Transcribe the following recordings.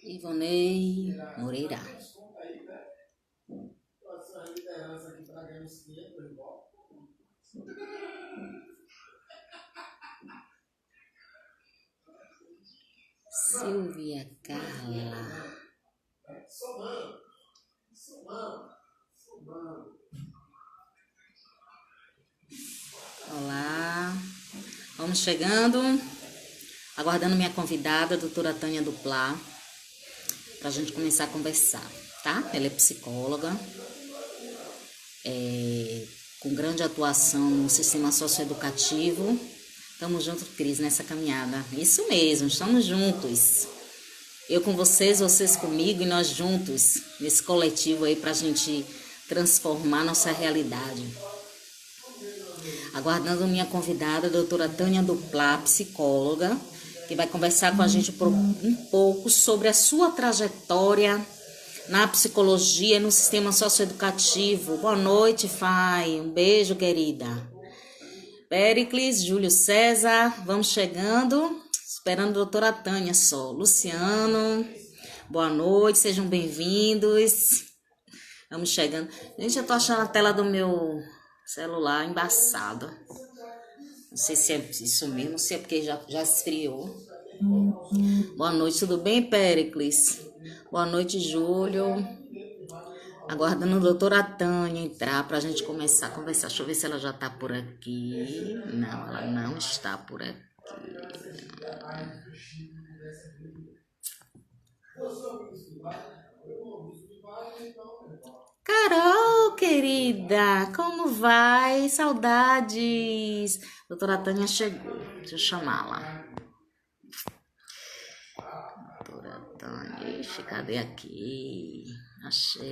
Ivonei Moreira. Silvia Carla. Olá, vamos chegando, aguardando minha convidada, a doutora Tânia Duplá, para a gente começar a conversar, tá? Ela é psicóloga, com grande atuação no sistema socioeducativo. Estamos juntos, Cris, nessa caminhada. Isso mesmo, estamos juntos. Eu com vocês, vocês comigo e nós juntos, nesse coletivo aí, para a gente transformar nossa realidade. Aguardando minha convidada, a doutora Tânia Duplá, psicóloga, que vai conversar com a gente um pouco sobre a sua trajetória na psicologia e no sistema socioeducativo. Boa noite, Fai. Um beijo, querida. Péricles, Júlio César, vamos chegando. Esperando a doutora Tânia só. Luciano, boa noite, sejam bem-vindos. Vamos chegando. Gente, eu tô achando a tela do meu celular embaçada. Não sei se é isso mesmo, não sei porque já esfriou. Boa noite, tudo bem, Péricles? Boa noite, Júlio. Aguardando a doutora Tânia entrar pra gente começar a conversar. Deixa eu ver se ela já tá por aqui. Não, ela não está por aqui. Carol, querida, como vai? Saudades. Doutora Tânia chegou. Deixa eu chamá-la. Doutora Tânia, ixi, cadê aqui? Achei.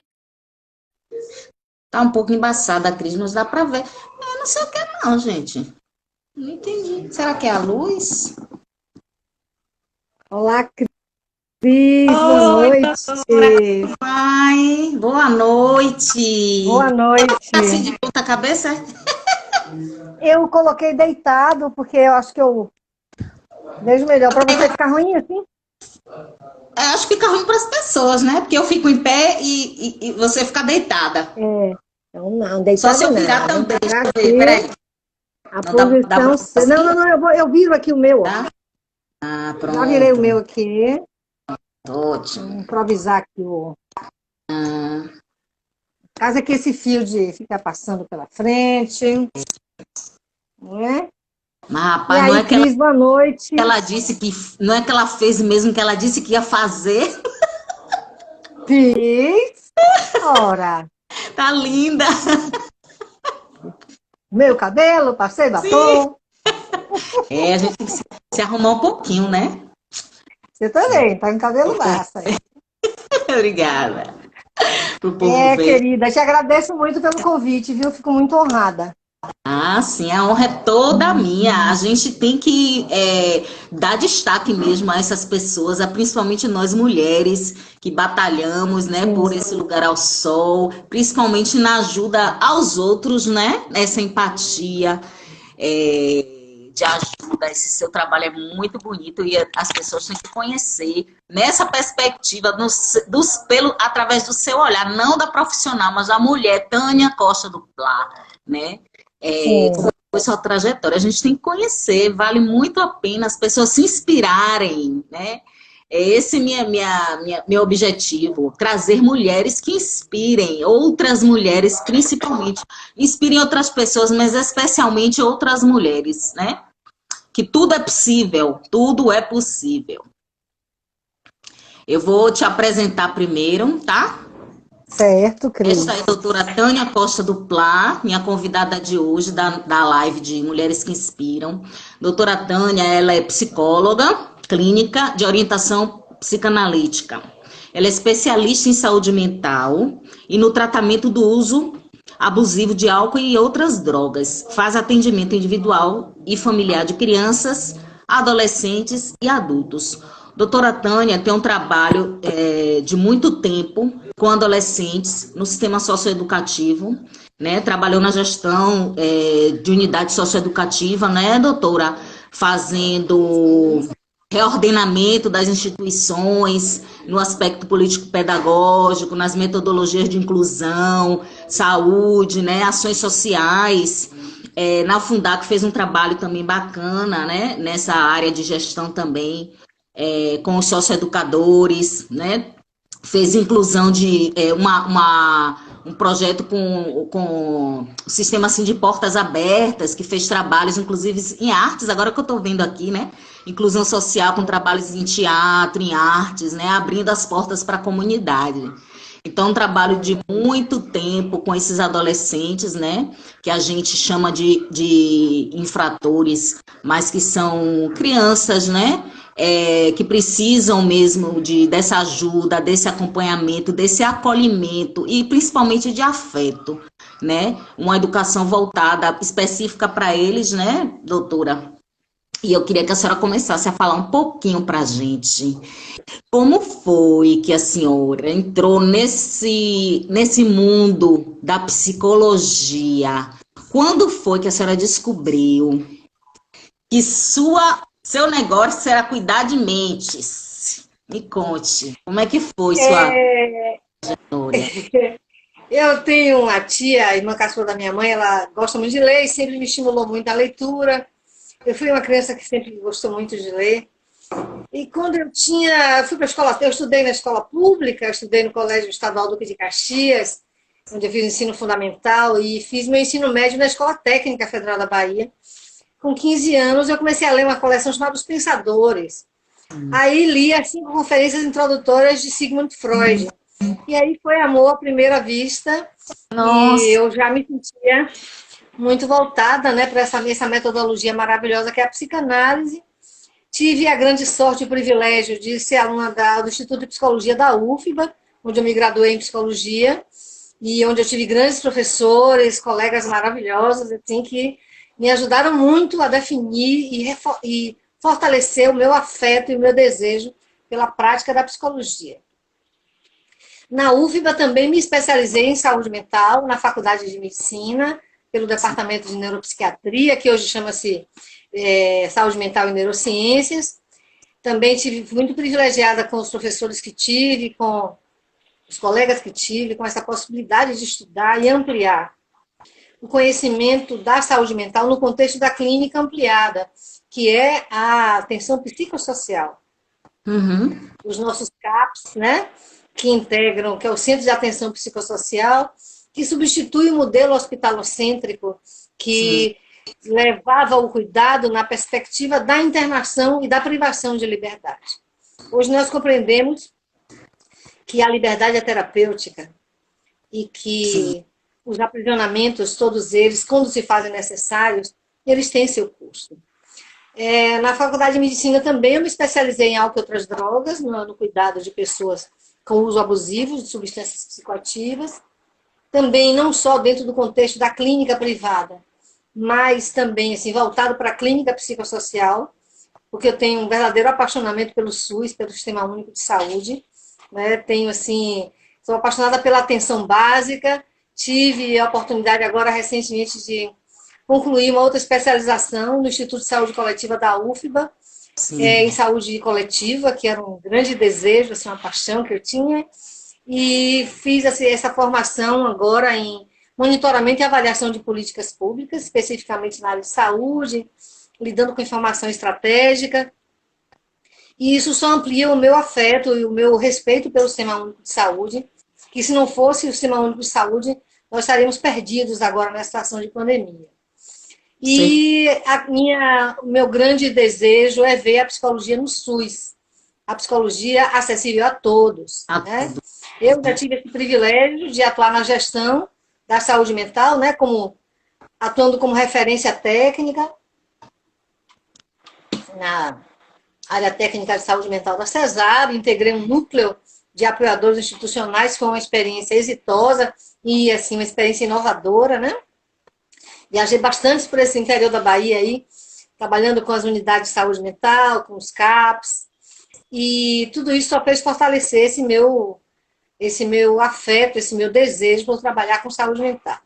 Tá um pouco embaçada a Cris, não dá pra ver. Eu não sei o que é não, gente. Não entendi. Será que é a luz? Olá, Cris, boa noite. Doutora, vai. Boa noite. Boa noite. Assim de ponta cabeça? Eu coloquei deitado, porque eu acho que eu vejo melhor. Para você ficar ruim assim? Eu acho que fica ruim para as pessoas, né? Porque eu fico em pé e você fica deitada. Então não, deitada só se eu virar não. também. Deixa eu ver, peraí. A posição... Não, eu viro aqui o meu. Tá? Ah, pronto. Já virei o meu aqui. Ótimo. Vou improvisar aqui o... Caso é que esse fio de ficar passando pela frente. Não é? Mas, rapaz, e aí, não é que Cris, boa noite. Ela disse que... Não é que ela fez mesmo, que ela disse que ia fazer. Fiz. Ora. Tá linda. Meu cabelo, passei batom. A gente tem que se arrumar um pouquinho, né? Você também, tá com cabelo massa. Obrigada. Pro povo ver. Querida, te agradeço muito pelo convite, viu? Fico muito honrada. Ah, sim, a honra é toda minha. A gente tem que dar destaque mesmo a essas pessoas, principalmente nós mulheres que batalhamos, né, por esse lugar ao sol, principalmente na ajuda aos outros, né? Essa empatia de ajuda, esse seu trabalho é muito bonito e as pessoas têm que conhecer nessa perspectiva através do seu olhar, não da profissional, mas da mulher, Tânia Costa Duplá, né? Como foi sua trajetória, a gente tem que conhecer, vale muito a pena as pessoas se inspirarem, né? Esse é meu objetivo, trazer mulheres que inspirem outras mulheres, principalmente, inspirem outras pessoas, mas especialmente outras mulheres, né? Que tudo é possível, tudo é possível. Eu vou te apresentar primeiro, tá? Certo, Cris. Esta é a doutora Tânia Costa Duplá, minha convidada de hoje da live de Mulheres que Inspiram. Doutora Tânia, ela é psicóloga clínica de orientação psicanalítica. Ela é especialista em saúde mental e no tratamento do uso abusivo de álcool e outras drogas. Faz atendimento individual e familiar de crianças, adolescentes e adultos. Doutora Tânia tem um trabalho de muito tempo com adolescentes no sistema socioeducativo, né? Trabalhou na gestão de unidade socioeducativa, né, doutora? Fazendo reordenamento das instituições no aspecto político-pedagógico, nas metodologias de inclusão, saúde, né, ações sociais. Na Fundac fez um trabalho também bacana, né, nessa área de gestão também, com os socioeducadores, né, fez inclusão de um projeto com o sistema assim, de portas abertas, que fez trabalhos, inclusive em artes, agora que eu estou vendo aqui, né? Inclusão social com trabalhos em teatro, em artes, né? Abrindo as portas para a comunidade. Então, um trabalho de muito tempo com esses adolescentes, né? Que a gente chama de infratores, mas que são crianças, né? Que precisam mesmo dessa ajuda, desse acompanhamento, desse acolhimento e principalmente de afeto, né? Uma educação voltada específica para eles, né, doutora? E eu queria que a senhora começasse a falar um pouquinho para a gente. Como foi que a senhora entrou nesse mundo da psicologia? Quando foi que a senhora descobriu que seu negócio era cuidar de mentes? Me conte, como é que foi sua história? Eu tenho uma tia, irmã caçula da minha mãe, ela gosta muito de ler e sempre me estimulou muito a leitura. Eu fui uma criança que sempre gostou muito de ler. E quando eu fui para a escola, eu estudei na escola pública, eu estudei no Colégio Estadual Duque de Caxias, onde eu fiz ensino fundamental, e fiz meu ensino médio na Escola Técnica Federal da Bahia. Com 15 anos, eu comecei a ler uma coleção chamada Os Pensadores. Aí li as 5 conferências introdutórias de Sigmund Freud. E aí foi amor à primeira vista. Nossa. E eu já me sentia muito voltada, né, para essa metodologia maravilhosa que é a psicanálise. Tive a grande sorte e o privilégio de ser aluna do Instituto de Psicologia da UFBA, onde eu me graduei em psicologia, e onde eu tive grandes professores, colegas maravilhosos, assim, que me ajudaram muito a definir e fortalecer o meu afeto e o meu desejo pela prática da psicologia. Na UFBA também me especializei em saúde mental, na Faculdade de Medicina, pelo Departamento de Neuropsiquiatria, que hoje chama-se Saúde Mental e Neurociências. Também tive muito privilegiada com os professores que tive, com os colegas que tive, com essa possibilidade de estudar e ampliar o conhecimento da saúde mental no contexto da clínica ampliada, que é a atenção psicossocial. Uhum. Os nossos CAPs, né, que integram, que é o Centro de Atenção Psicossocial, que substitui o modelo hospitalocêntrico que levava o cuidado na perspectiva da internação e da privação de liberdade. Hoje nós compreendemos que a liberdade é terapêutica e que os aprisionamentos, todos eles, quando se fazem necessários, eles têm seu custo. Na Faculdade de Medicina também eu me especializei em álcool e outras drogas, no cuidado de pessoas com uso abusivo de substâncias psicoativas. Também não só dentro do contexto da clínica privada, mas também assim, voltado para a clínica psicossocial, porque eu tenho um verdadeiro apaixonamento pelo SUS, pelo Sistema Único de Saúde. Né? Sou apaixonada pela atenção básica. Tive a oportunidade agora, recentemente, de concluir uma outra especialização no Instituto de Saúde Coletiva da UFBA, em saúde coletiva, que era um grande desejo, assim, uma paixão que eu tinha. E fiz assim, essa formação agora em monitoramento e avaliação de políticas públicas, especificamente na área de saúde, lidando com informação estratégica. E isso só amplia o meu afeto e o meu respeito pelo Sistema Único de Saúde, que se não fosse o Sistema Único de Saúde, nós estaríamos perdidos agora na situação de pandemia. E o meu grande desejo é ver a psicologia no SUS, a psicologia acessível a todos. Né? Eu já tive esse privilégio de atuar na gestão da saúde mental, né, atuando como referência técnica na área técnica de saúde mental da CESAB, integrei um núcleo de apoiadores institucionais, foi uma experiência exitosa e assim, uma experiência inovadora, né? Viajei bastante por esse interior da Bahia aí, trabalhando com as unidades de saúde mental, com os CAPs, E tudo isso só fez fortalecer esse meu afeto, esse meu desejo por trabalhar com saúde mental.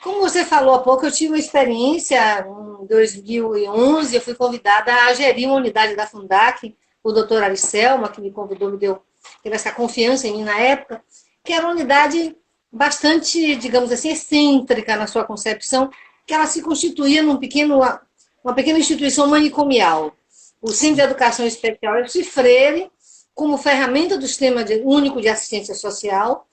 Como você falou há pouco, eu tive uma experiência em 2011, eu fui convidada a gerir uma unidade da Fundac, o doutor Aricelma, que me convidou, teve essa confiança em mim na época, que era uma unidade bastante, digamos assim, excêntrica na sua concepção, que ela se constituía uma pequena instituição manicomial. O Centro de Educação Especial Elci Freire, como ferramenta do Sistema Único de Assistência Social,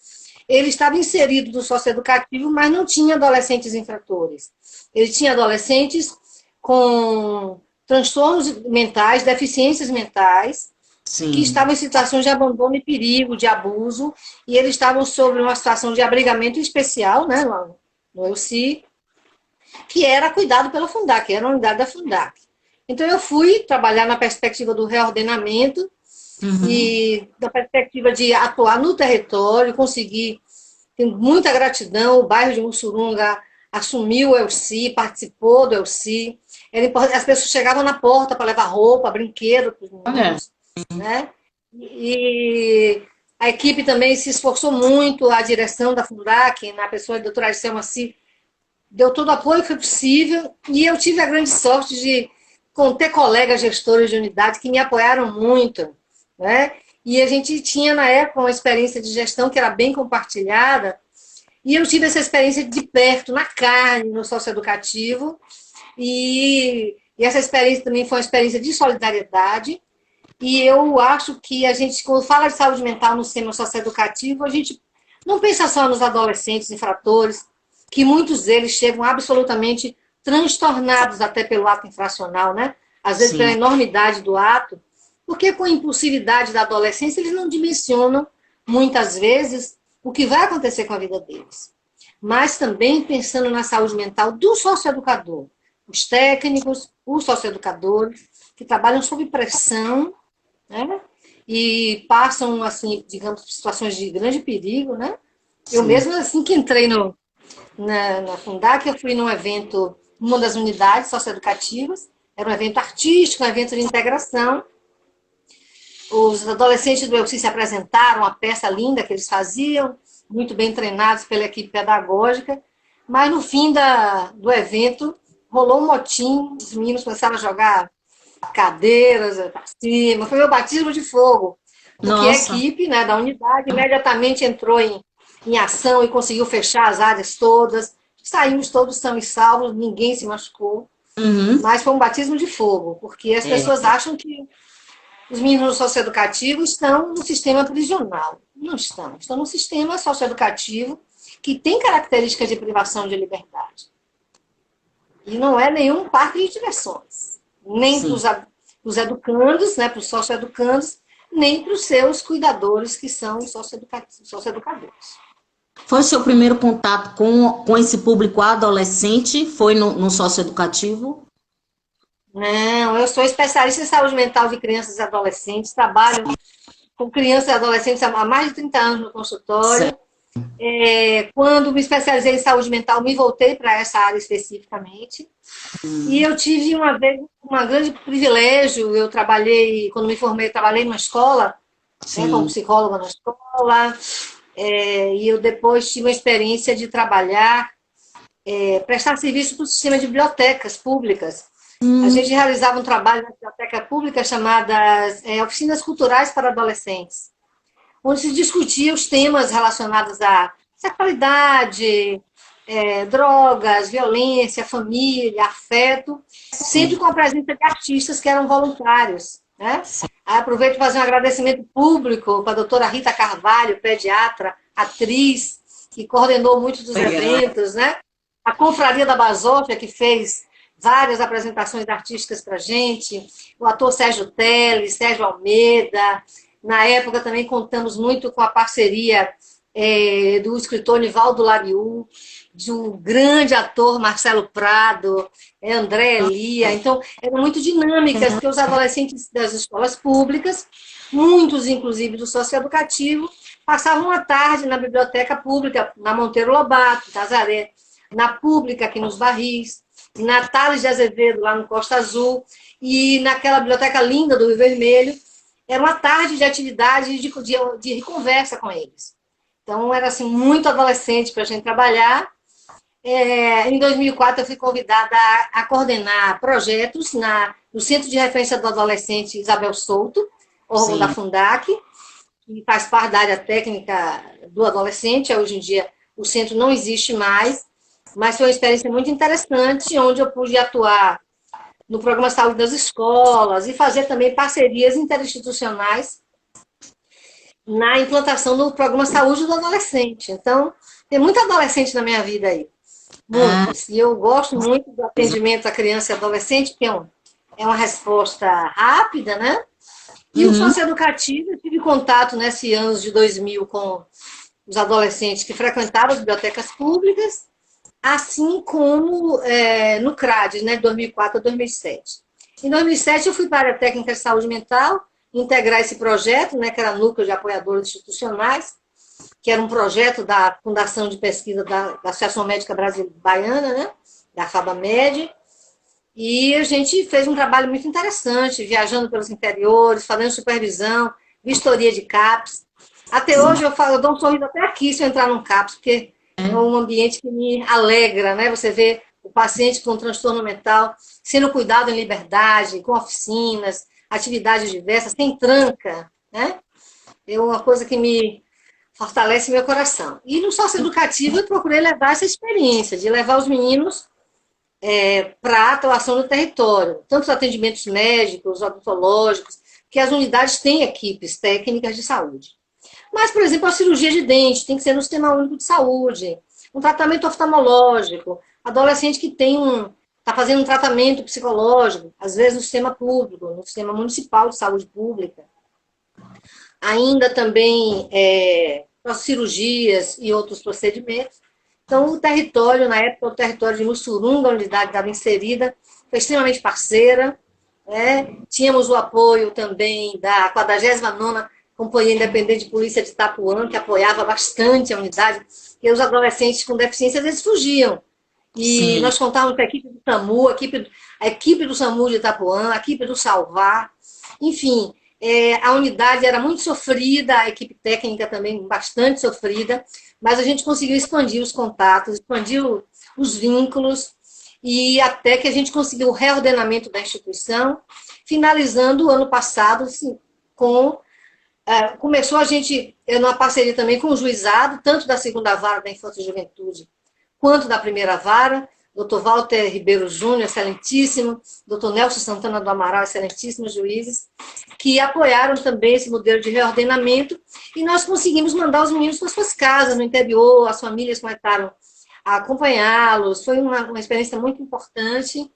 ele estava inserido no socioeducativo, mas não tinha adolescentes infratores. Ele tinha adolescentes com transtornos mentais, deficiências mentais, Sim. que estavam em situações de abandono e perigo, de abuso, e eles estavam sob uma situação de abrigamento especial, né, no Elci, que era cuidado pela Fundac, que era a unidade da Fundac. Então, eu fui trabalhar na perspectiva do reordenamento, e da perspectiva de atuar no território, conseguir, tenho muita gratidão, o bairro de Mussurunga assumiu o Elci, participou do Elci, as pessoas chegavam na porta para levar roupa, brinquedo para os meninos, né? E a equipe também se esforçou muito, a direção da Fundac, na pessoa da doutora Aricelma, deu todo o apoio que foi possível, e eu tive a grande sorte de ter colegas gestores de unidade que me apoiaram muito, né? E a gente tinha, na época, uma experiência de gestão que era bem compartilhada, e eu tive essa experiência de perto, na carne, no socioeducativo, e essa experiência também foi uma experiência de solidariedade, e eu acho que a gente, quando fala de saúde mental no sistema socioeducativo, a gente não pensa só nos adolescentes infratores, que muitos deles chegam absolutamente transtornados até pelo ato infracional, né? Às vezes pela enormidade do ato, porque com a impulsividade da adolescência eles não dimensionam, muitas vezes, o que vai acontecer com a vida deles. Mas também pensando na saúde mental do socioeducador, os técnicos, os socioeducadores, que trabalham sob pressão, né? E passam, assim, digamos, situações de grande perigo, né? Eu mesmo, assim que entrei na Fundac, eu fui num evento, numa das unidades socioeducativas, era um evento artístico, um evento de integração. Os adolescentes do Elci se apresentaram, uma peça linda que eles faziam, muito bem treinados pela equipe pedagógica, mas no fim do evento rolou um motim, os meninos começaram a jogar cadeiras para cima, foi meu batismo de fogo, porque a equipe, né, da unidade imediatamente entrou em ação e conseguiu fechar as áreas todas, saímos todos são e salvos, ninguém se machucou, mas foi um batismo de fogo, porque as pessoas acham que os meninos socioeducativos estão no sistema prisional. Não estão. Estão no sistema socioeducativo que tem características de privação de liberdade. E não é nenhum parque de diversões. Nem para os educandos, né, para os socioeducandos, nem para os seus cuidadores, que são os socioeducadores. Foi o seu primeiro contato com esse público adolescente? Foi no socioeducativo? Não, eu sou especialista em saúde mental de crianças e adolescentes, trabalho com crianças e adolescentes há mais de 30 anos no consultório. Quando me especializei em saúde mental, me voltei para essa área especificamente. E eu tive uma vez um grande privilégio, eu trabalhei, quando me formei, trabalhei numa escola, né, como psicóloga na escola, e eu depois tive a experiência de trabalhar, prestar serviço para o sistema de bibliotecas públicas. A gente realizava um trabalho na biblioteca pública chamadas oficinas culturais para adolescentes, onde se discutia os temas relacionados à sexualidade, drogas, violência, família, afeto, sempre com a presença de artistas que eram voluntários, né? Aí aproveito para fazer um agradecimento público para a doutora Rita Carvalho, pediatra, atriz, que coordenou muitos dos eventos, né? A Confraria da Basófia, que fez várias apresentações artísticas para a gente, o ator Sérgio Teles, Sérgio Almeida. Na época também contamos muito com a parceria do escritor Nivaldo Lariu, de um grande ator Marcelo Prado, André Elia. Então, eram muito dinâmicas, porque os adolescentes das escolas públicas, muitos inclusive do socioeducativo, passavam uma tarde na biblioteca pública, na Monteiro Lobato, Nazaré, na pública aqui nos Barris, na Tales de Azevedo, lá no Costa Azul, e naquela biblioteca linda do Rio Vermelho, era uma tarde de atividade de conversa com eles. Então, era assim, muito adolescente para a gente trabalhar. Em 2004, eu fui convidada a coordenar projetos no Centro de Referência do Adolescente Isabel Souto, órgão da Fundac, que faz parte da área técnica do adolescente. Hoje em dia, o centro não existe mais, mas foi uma experiência muito interessante, onde eu pude atuar no programa Saúde das Escolas e fazer também parcerias interinstitucionais na implantação do programa Saúde do Adolescente. Então, tem muito adolescente na minha vida aí. Muitos. E eu gosto muito do atendimento à criança e adolescente, que é uma resposta rápida, né? E o socioeducativo, eu tive contato nesse ano de 2000 com os adolescentes que frequentavam as bibliotecas públicas, assim como no CRAD, né, de 2004 a 2007. Em 2007, eu fui para a área técnica de saúde mental, integrar esse projeto, né, que era Núcleo de Apoiadores Institucionais, que era um projeto da Fundação de Pesquisa da Associação Médica Baiana, né, da FABAMED, e a gente fez um trabalho muito interessante, viajando pelos interiores, fazendo supervisão, vistoria de CAPS. Até hoje eu dou um sorriso até aqui se eu entrar num CAPS, porque é um ambiente que me alegra, né? Você vê o paciente com transtorno mental sendo cuidado em liberdade, com oficinas, atividades diversas, sem tranca, né? É uma coisa que me fortalece meu coração. E no socioeducativo eu procurei levar essa experiência, de levar os meninos para a atuação no território, tanto os atendimentos médicos, odontológicos, que as unidades têm equipes técnicas de saúde. Mas, por exemplo, a cirurgia de dente tem que ser no Sistema Único de Saúde, um tratamento oftalmológico, adolescente que está fazendo um tratamento psicológico, às vezes no sistema público, no Sistema Municipal de Saúde Pública. Ainda também as cirurgias e outros procedimentos. Então, o território, na época, o território de Mussurunga, a unidade estava inserida, foi extremamente parceira. Tínhamos o apoio também da 49ª Companhia Independente de Polícia de Itapuã, que apoiava bastante a unidade, porque os adolescentes com deficiência, eles fugiam. E nós contávamos com a equipe do SAMU, a equipe do SAMU de Itapuã, a equipe do Salvar, enfim, a unidade era muito sofrida, a equipe técnica também bastante sofrida, mas a gente conseguiu expandir os contatos, expandir os vínculos, e até que a gente conseguiu o reordenamento da instituição, finalizando o ano passado assim, começou a gente, numa parceria também com o juizado, tanto da segunda vara da Infância e Juventude, quanto da primeira vara, Dr. Walter Ribeiro Júnior, excelentíssimo, Dr. Nelson Santana do Amaral, excelentíssimos juízes, que apoiaram também esse modelo de reordenamento, e nós conseguimos mandar os meninos para suas casas, no interior, as famílias começaram a acompanhá-los, foi uma experiência muito importante,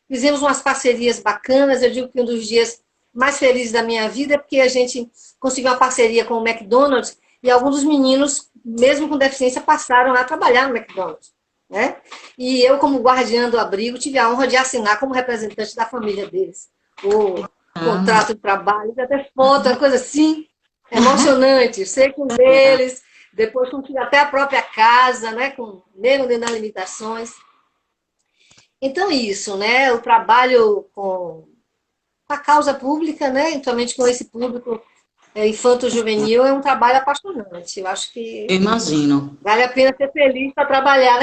fizemos umas parcerias bacanas, eu digo que um dos dias mais felizes da minha vida é porque a gente conseguiu uma parceria com o McDonald's, e alguns dos meninos, mesmo com deficiência, passaram a trabalhar no McDonald's. Né? E eu, como guardiã do abrigo, tive a honra de assinar como representante da família deles o contrato de trabalho, até foto, uma coisa assim, emocionante. Sei com eles, depois consegui até a própria casa, né? Mesmo dentro das limitações. Então, isso, né? O trabalho com a causa pública, né? Principalmente com esse público infanto-juvenil, é um trabalho apaixonante. Eu acho que Eu imagino. vale a pena ser feliz para trabalhar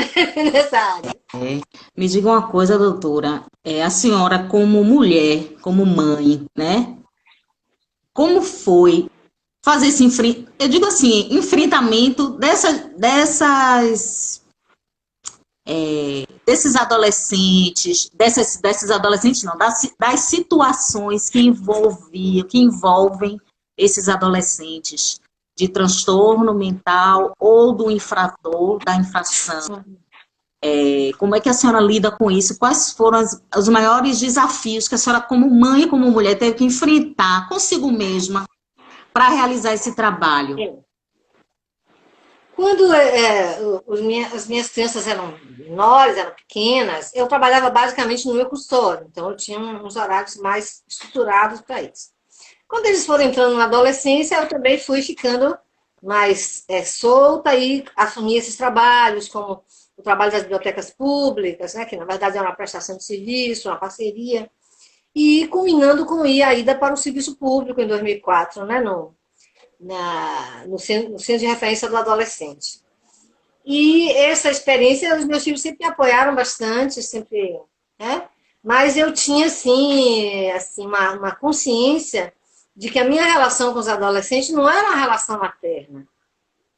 nessa área. Me diga uma coisa, doutora. A senhora, como mulher, como mãe, né? Como foi fazer esse eu digo assim, enfrentamento desses adolescentes, desses adolescentes não, das situações que envolvem esses adolescentes de transtorno mental ou do infrator, da infração. Como é que a senhora lida com isso? Quais foram os maiores desafios que a senhora, como mãe e como mulher, teve que enfrentar consigo mesma para realizar esse trabalho? Quando as minhas crianças eram menores, eram pequenas, eu trabalhava basicamente no meu consultório, então eu tinha uns horários mais estruturados para isso. Quando eles foram entrando na adolescência, eu também fui ficando mais solta e assumi esses trabalhos, como o trabalho das bibliotecas públicas, né, que na verdade é uma prestação de serviço, uma parceria. e culminando com a ida para o serviço público em 2004, né, no Centro de Referência do Adolescente. E essa experiência, os meus filhos sempre me apoiaram bastante, sempre, né? Mas eu tinha, assim uma consciência de que a minha relação com os adolescentes não era uma relação materna,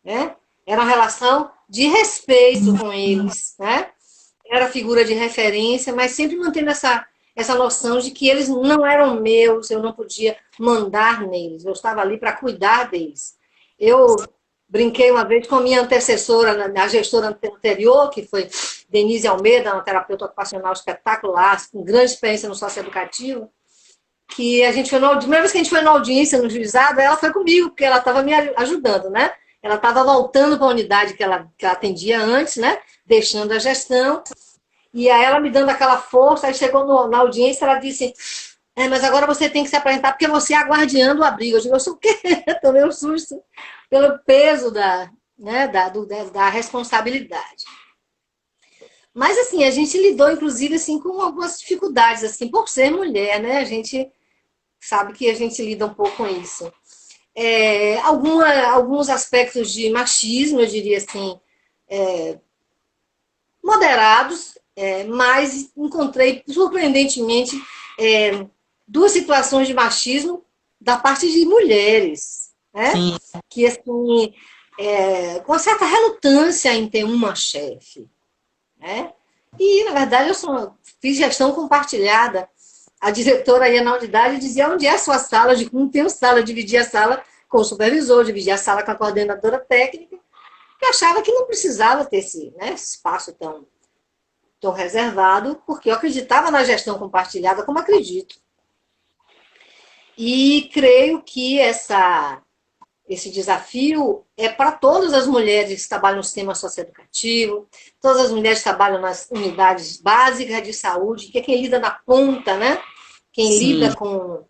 né? Era uma relação de respeito com eles, né? Era figura de referência, mas sempre mantendo essa noção de que eles não eram meus, eu não podia mandar neles, eu estava ali para cuidar deles. Eu brinquei uma vez com a minha antecessora, a gestora anterior, que foi Denise Almeida, uma terapeuta ocupacional espetacular, com grande experiência no socioeducativo, que a gente foi a primeira vez que a gente foi na audiência, no juizado, ela foi comigo, porque ela estava me ajudando, né? Ela estava voltando para a unidade que ela atendia antes, né? Deixando a gestão. E aí ela me dando aquela força, aí chegou na audiência, ela disse, mas agora você tem que se apresentar, porque você é a guardiã do abrigo. Eu digo, eu sou o quê? Tomei um susto pelo peso da responsabilidade. Mas, assim, a gente lidou, inclusive, assim, com algumas dificuldades, assim, por ser mulher, né? A gente sabe que a gente lida um pouco com isso. Alguns aspectos de machismo, eu diria assim, moderados, mas encontrei, surpreendentemente, duas situações de machismo da parte de mulheres, né? Sim. Que, assim, com certa relutância em ter uma chefe, né? E, na verdade, eu fiz gestão compartilhada. A diretora ia na unidade e dizia onde é a sua sala, de como tem sala, dividia a sala com o supervisor, dividia a sala com a coordenadora técnica, que achava que não precisava ter esse espaço tão reservado, porque eu acreditava na gestão compartilhada, como acredito. E creio que esse desafio é para todas as mulheres que trabalham no sistema socioeducativo, todas as mulheres que trabalham nas unidades básicas de saúde, que é quem lida na ponta, né? Quem Sim. lida com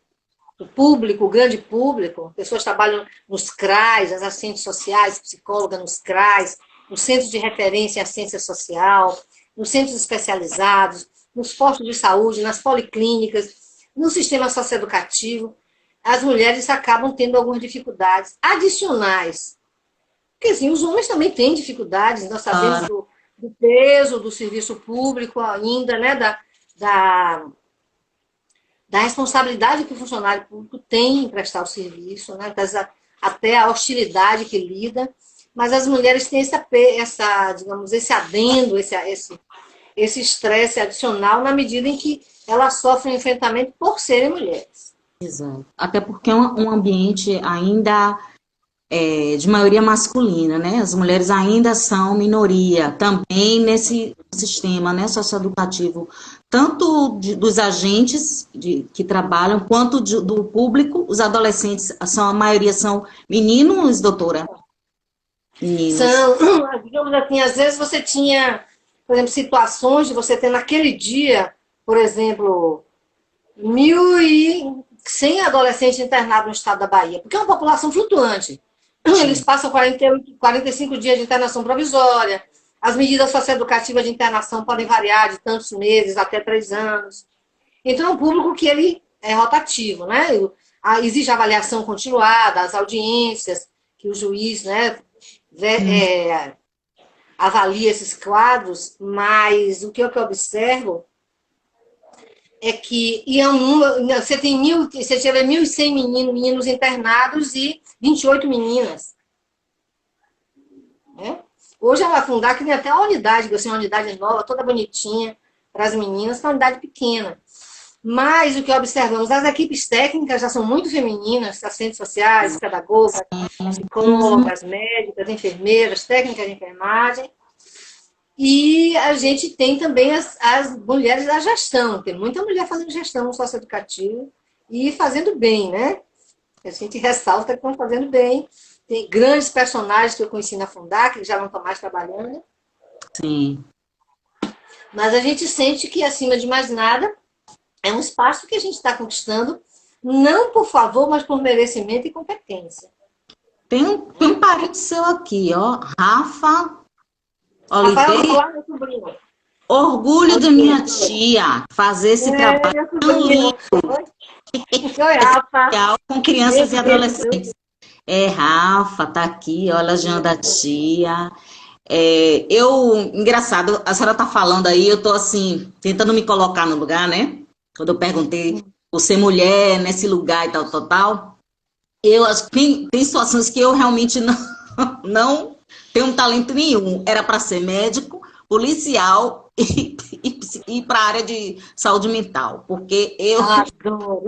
o público, o grande público, pessoas que trabalham nos CRAs, as assistentes sociais, psicólogas nos CRAs, nos centros de referência em assistência social, nos centros especializados, nos postos de saúde, nas policlínicas, no sistema socioeducativo. As mulheres acabam tendo algumas dificuldades adicionais. Porque, assim, os homens também têm dificuldades, nós sabemos do peso do serviço público ainda, né, da responsabilidade que o funcionário público tem em prestar o serviço, né, até a hostilidade que lida, mas as mulheres têm digamos, esse adendo, esse estresse adicional na medida em que elas sofrem enfrentamento por serem mulheres. Exato. Até porque é um ambiente ainda de maioria masculina, né? As mulheres ainda são minoria também nesse sistema, né, socioeducativo, tanto dos agentes que trabalham, quanto do público. Os adolescentes, a maioria são meninos, doutora? Meninos. Digamos assim, às vezes você tinha, por exemplo, situações de você ter naquele dia, por exemplo, 1.100 adolescentes internados no estado da Bahia, porque é uma população flutuante. Eles passam 45 dias de internação provisória, as medidas socioeducativas de internação podem variar de tantos meses até 3 anos. Então, é um público que ele é rotativo, né? Exige avaliação continuada, as audiências, que o juiz, né, avalia esses quadros, mas o que eu observo é que você tiver 1.100 meninos internados e 28 meninas. Né? Hoje a Fundac tem até uma unidade, que é uma unidade nova, toda bonitinha, para as meninas, que é uma unidade pequena. Mas o que observamos, as equipes técnicas já são muito femininas, assistentes sociais, pedagogas, psicólogas, médicas, enfermeiras, técnicas de enfermagem. E a gente tem também as mulheres da gestão. Tem muita mulher fazendo gestão no socioeducativo e fazendo bem, né? A gente ressalta que estão fazendo bem. Tem grandes personagens que eu conheci na Fundac, que já não estão mais trabalhando. Sim. Mas a gente sente que, acima de mais nada, é um espaço que a gente está conquistando, não por favor, mas por merecimento e competência. Tem um parente seu aqui, ó, Rafa Oliveira. Rafael, meu sobrinho. Orgulho de minha tia fazer esse trabalho tão lindo Oi, Rafa. com crianças e adolescentes. Rafa, tá aqui, olha a Jean da tia. Engraçado, a senhora tá falando aí, eu tô assim, tentando me colocar no lugar, né? Quando eu perguntei por ser mulher nesse lugar e tal, tal, tal. Eu acho que tem situações que eu realmente não tenho talento nenhum. Era para ser médico, policial e para a área de saúde mental, porque eu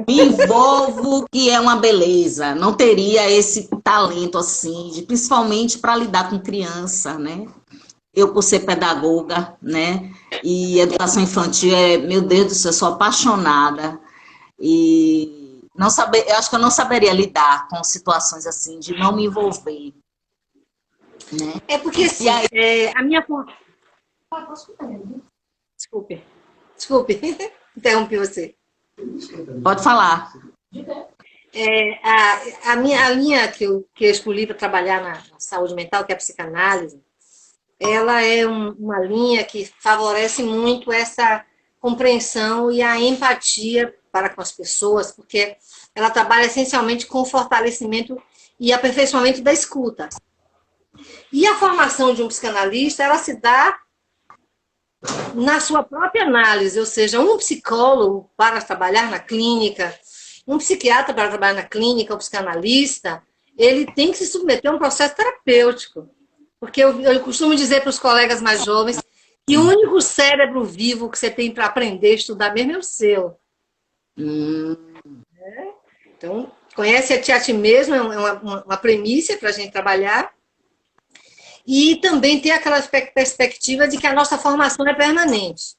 me envolvo, que é uma beleza. Não teria esse talento assim, principalmente para lidar com criança, né? Eu, por ser pedagoga, né? E educação infantil, meu Deus do céu, eu sou apaixonada. E eu acho que eu não saberia lidar com situações assim, de não me envolver. Né? É porque assim, a minha... Desculpe, interrompi você. Pode falar. A linha que eu escolhi para trabalhar na saúde mental, que é a psicanálise, ela é uma linha que favorece muito essa compreensão e a empatia para com as pessoas, porque ela trabalha essencialmente com o fortalecimento e aperfeiçoamento da escuta. E a formação de um psicanalista, ela se dá na sua própria análise, ou seja, um psicólogo para trabalhar na clínica, um psiquiatra para trabalhar na clínica, um psicanalista, ele tem que se submeter a um processo terapêutico. Porque eu costumo dizer para os colegas mais jovens que o único cérebro vivo que você tem para aprender a estudar mesmo é o seu. Então, conhece-te a ti mesmo, é uma premissa para a gente trabalhar. E também ter aquela perspectiva de que a nossa formação é permanente,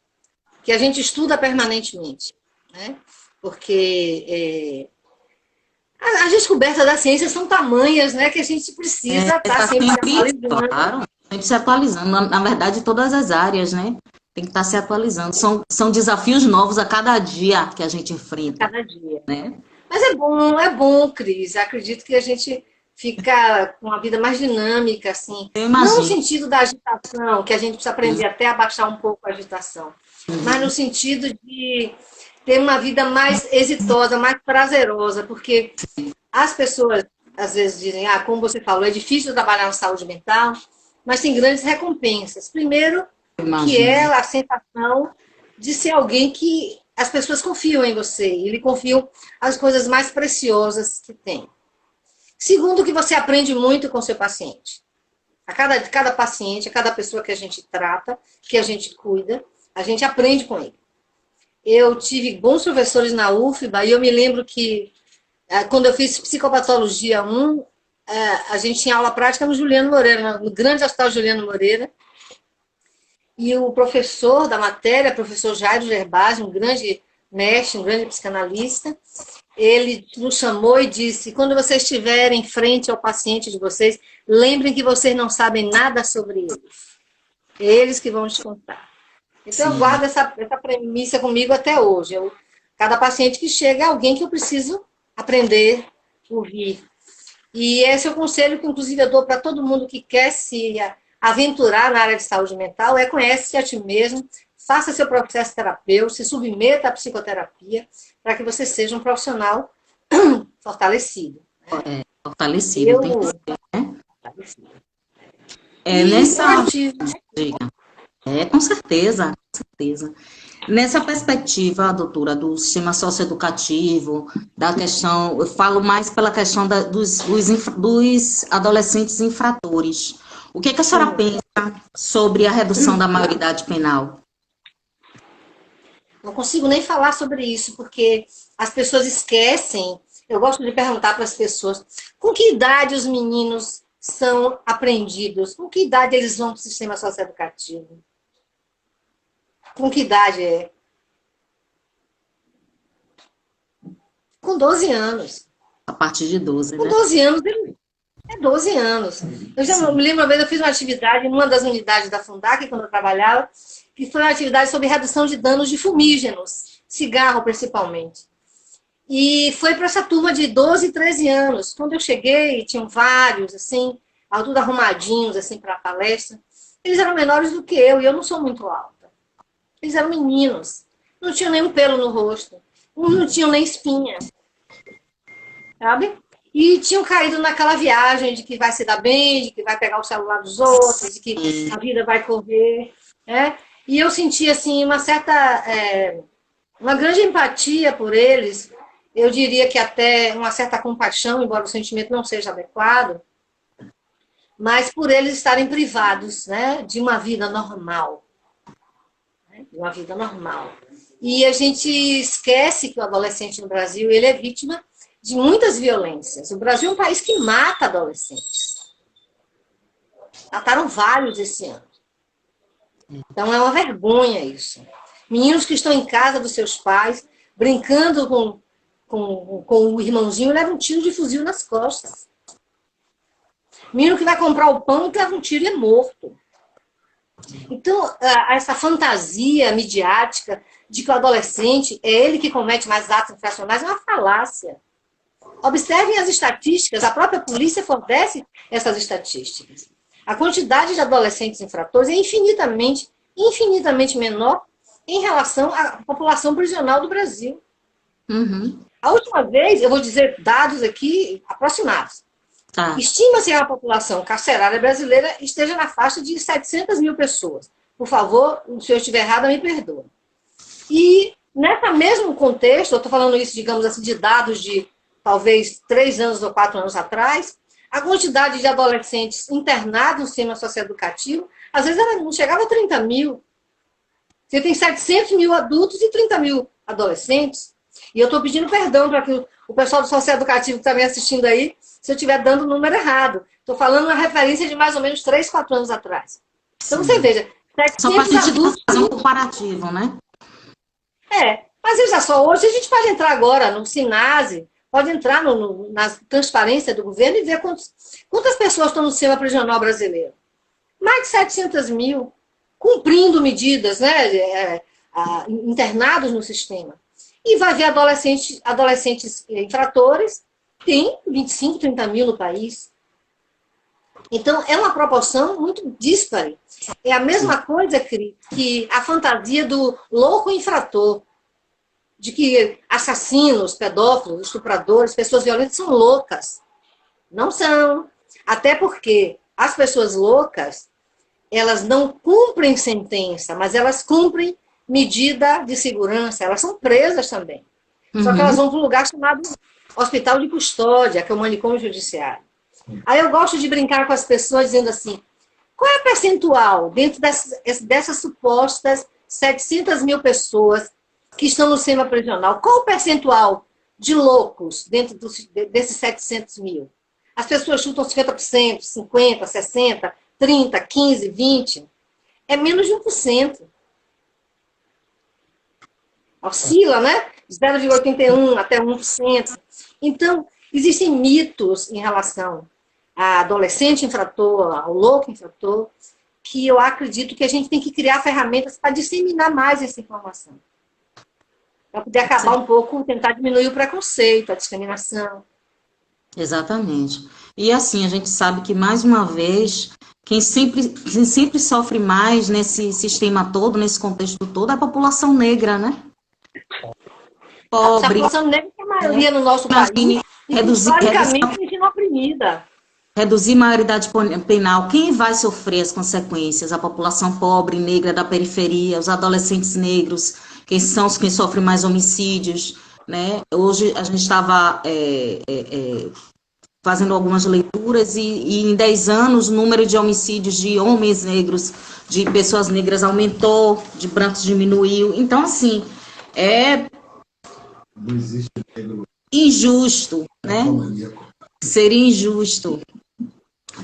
que a gente estuda permanentemente, né? Porque as descobertas da ciência são tamanhas, né, que a gente precisa estar sempre se atualizando. Claro, sempre se atualizando. Na verdade, todas as áreas, né? Tem que estar se atualizando. São desafios novos a cada dia que a gente enfrenta. Cada dia. Né? Mas é bom, Cris. Acredito que a gente fica com uma vida mais dinâmica, assim. Não no sentido da agitação, que a gente precisa aprender até a baixar um pouco a agitação, mas no sentido de ter uma vida mais exitosa, mais prazerosa, porque as pessoas às vezes dizem, como você falou, é difícil trabalhar na saúde mental, mas tem grandes recompensas. Primeiro, que é a sensação de ser alguém que as pessoas confiam em você, e lhe confiam as coisas mais preciosas que tem. Segundo, que você aprende muito com seu paciente. A cada paciente, a cada pessoa que a gente trata, que a gente cuida, a gente aprende com ele. Eu tive bons professores na UFBA e eu me lembro que, quando eu fiz psicopatologia 1, a gente tinha aula prática no Juliano Moreira, no grande hospital Juliano Moreira. E o professor da matéria, professor Jairo Gerbasi, um grande mestre, um grande psicanalista, ele nos chamou e disse, quando vocês estiverem em frente ao paciente de vocês, lembrem que vocês não sabem nada sobre eles. É eles que vão te contar. Então, eu guardo essa premissa comigo até hoje. Cada paciente que chega é alguém que eu preciso aprender, ouvir. E esse é o conselho que, inclusive, eu dou para todo mundo que quer se aventurar na área de saúde mental, conhece-se a ti mesmo, faça seu processo terapêutico, se submeta à psicoterapia, para que você seja um profissional fortalecido. Né? Fortalecido, tem que ser, né? Fortalecido. Nessa... com certeza, com certeza. Nessa perspectiva, doutora, do sistema socioeducativo, da questão, eu falo mais pela questão dos adolescentes infratores. O que a senhora pensa sobre a redução da maioridade penal? Não consigo nem falar sobre isso, porque as pessoas esquecem. Eu gosto de perguntar para as pessoas, com que idade os meninos são apreendidos? Com que idade eles vão para o sistema socioeducativo? Com que idade é? Com 12 anos. A partir de 12, com né? Com 12 anos, é 12 anos. Eu já me lembro uma vez, eu fiz uma atividade em uma das unidades da Fundac, quando eu trabalhava, que foi uma atividade sobre redução de danos de fumígenos, cigarro principalmente. E foi para essa turma de 12 e 13 anos. Quando eu cheguei, tinham vários, assim, tudo arrumadinhos, assim, para a palestra. Eles eram menores do que eu, e eu não sou muito alta. Eles eram meninos. Não tinham nenhum pelo no rosto. Não tinham nem espinha. Sabe? E tinham caído naquela viagem de que vai se dar bem, de que vai pegar o celular dos outros, de que a vida vai correr. Né? E eu senti, assim, uma grande empatia por eles. Eu diria que até uma certa compaixão, embora o sentimento não seja adequado, mas por eles estarem privados, né, de uma vida normal. Né, de uma vida normal. E a gente esquece que o adolescente no Brasil ele é vítima de muitas violências. O Brasil é um país que mata adolescentes. Mataram vários esse ano. Então é uma vergonha isso. Meninos que estão em casa dos seus pais, brincando com o irmãozinho, levam um tiro de fuzil nas costas. Menino que vai comprar o pão e leva um tiro e é morto. Então, essa fantasia midiática de que o adolescente é ele que comete mais atos infracionais é uma falácia. Observem as estatísticas, a própria polícia fornece essas estatísticas. A quantidade de adolescentes infratores é infinitamente menor em relação à população prisional do Brasil. Uhum. A última vez, eu vou dizer dados aqui aproximados. Tá. Estima-se que a população carcerária brasileira esteja na faixa de 700 mil pessoas. Por favor, se eu estiver errada, me perdoa. E, nesse mesmo contexto, eu estou falando isso, digamos assim, de dados de talvez 3 anos ou 4 anos atrás, a quantidade de adolescentes internados no sistema socioeducativo, às vezes ela não chegava a 30 mil. Você tem 700 mil adultos e 30 mil adolescentes. E eu estou pedindo perdão para o pessoal do socioeducativo que está me assistindo aí, se eu estiver dando o número errado. Estou falando uma referência de mais ou menos 3, 4 anos atrás. Então, você veja, Só para a 700 gente adultos... fazer um comparativo, né? Mas veja só, hoje a gente pode entrar agora no Sinase, pode entrar na transparência do governo e ver quantas pessoas estão no sistema prisional brasileiro. Mais de 700 mil, cumprindo medidas, né, internados no sistema. E vai ver adolescentes infratores, tem 25, 30 mil no país. Então, é uma proporção muito díspare. É a mesma coisa, Cris, que a fantasia do louco infrator, de que assassinos, pedófilos, estupradores, pessoas violentas são loucas. Não são. Até porque as pessoas loucas, elas não cumprem sentença, mas elas cumprem medida de segurança, elas são presas também. Só que elas vão para um lugar chamado hospital de custódia, que é o manicômio judiciário. Aí eu gosto de brincar com as pessoas dizendo assim, qual é a percentual dentro dessas supostas 700 mil pessoas que estão no sistema prisional? Qual o percentual de loucos dentro desses 700 mil? As pessoas chutam 50%, 50%, 60%, 30%, 15%, 20%. É menos de 1%. Oscila, né? De 0,81% até 1%. Então, existem mitos em relação a adolescente infrator, ao louco infrator, que eu acredito que a gente tem que criar ferramentas para disseminar mais essa informação. Para poder acabar um pouco, tentar diminuir o preconceito, a discriminação. Exatamente. E assim, a gente sabe que, mais uma vez, quem sempre sofre mais nesse sistema todo, nesse contexto todo, é a população negra, né? Pobre. A população negra é a maioria no nosso país, historicamente oprimida. Reduzir maioridade penal. Quem vai sofrer as consequências? A população pobre, negra da periferia, os adolescentes negros, quem são os que sofrem mais homicídios, né? Hoje a gente estava fazendo algumas leituras e em 10 anos o número de homicídios de homens negros, de pessoas negras aumentou, de brancos diminuiu. Então, assim, não existe injusto, né? Seria injusto.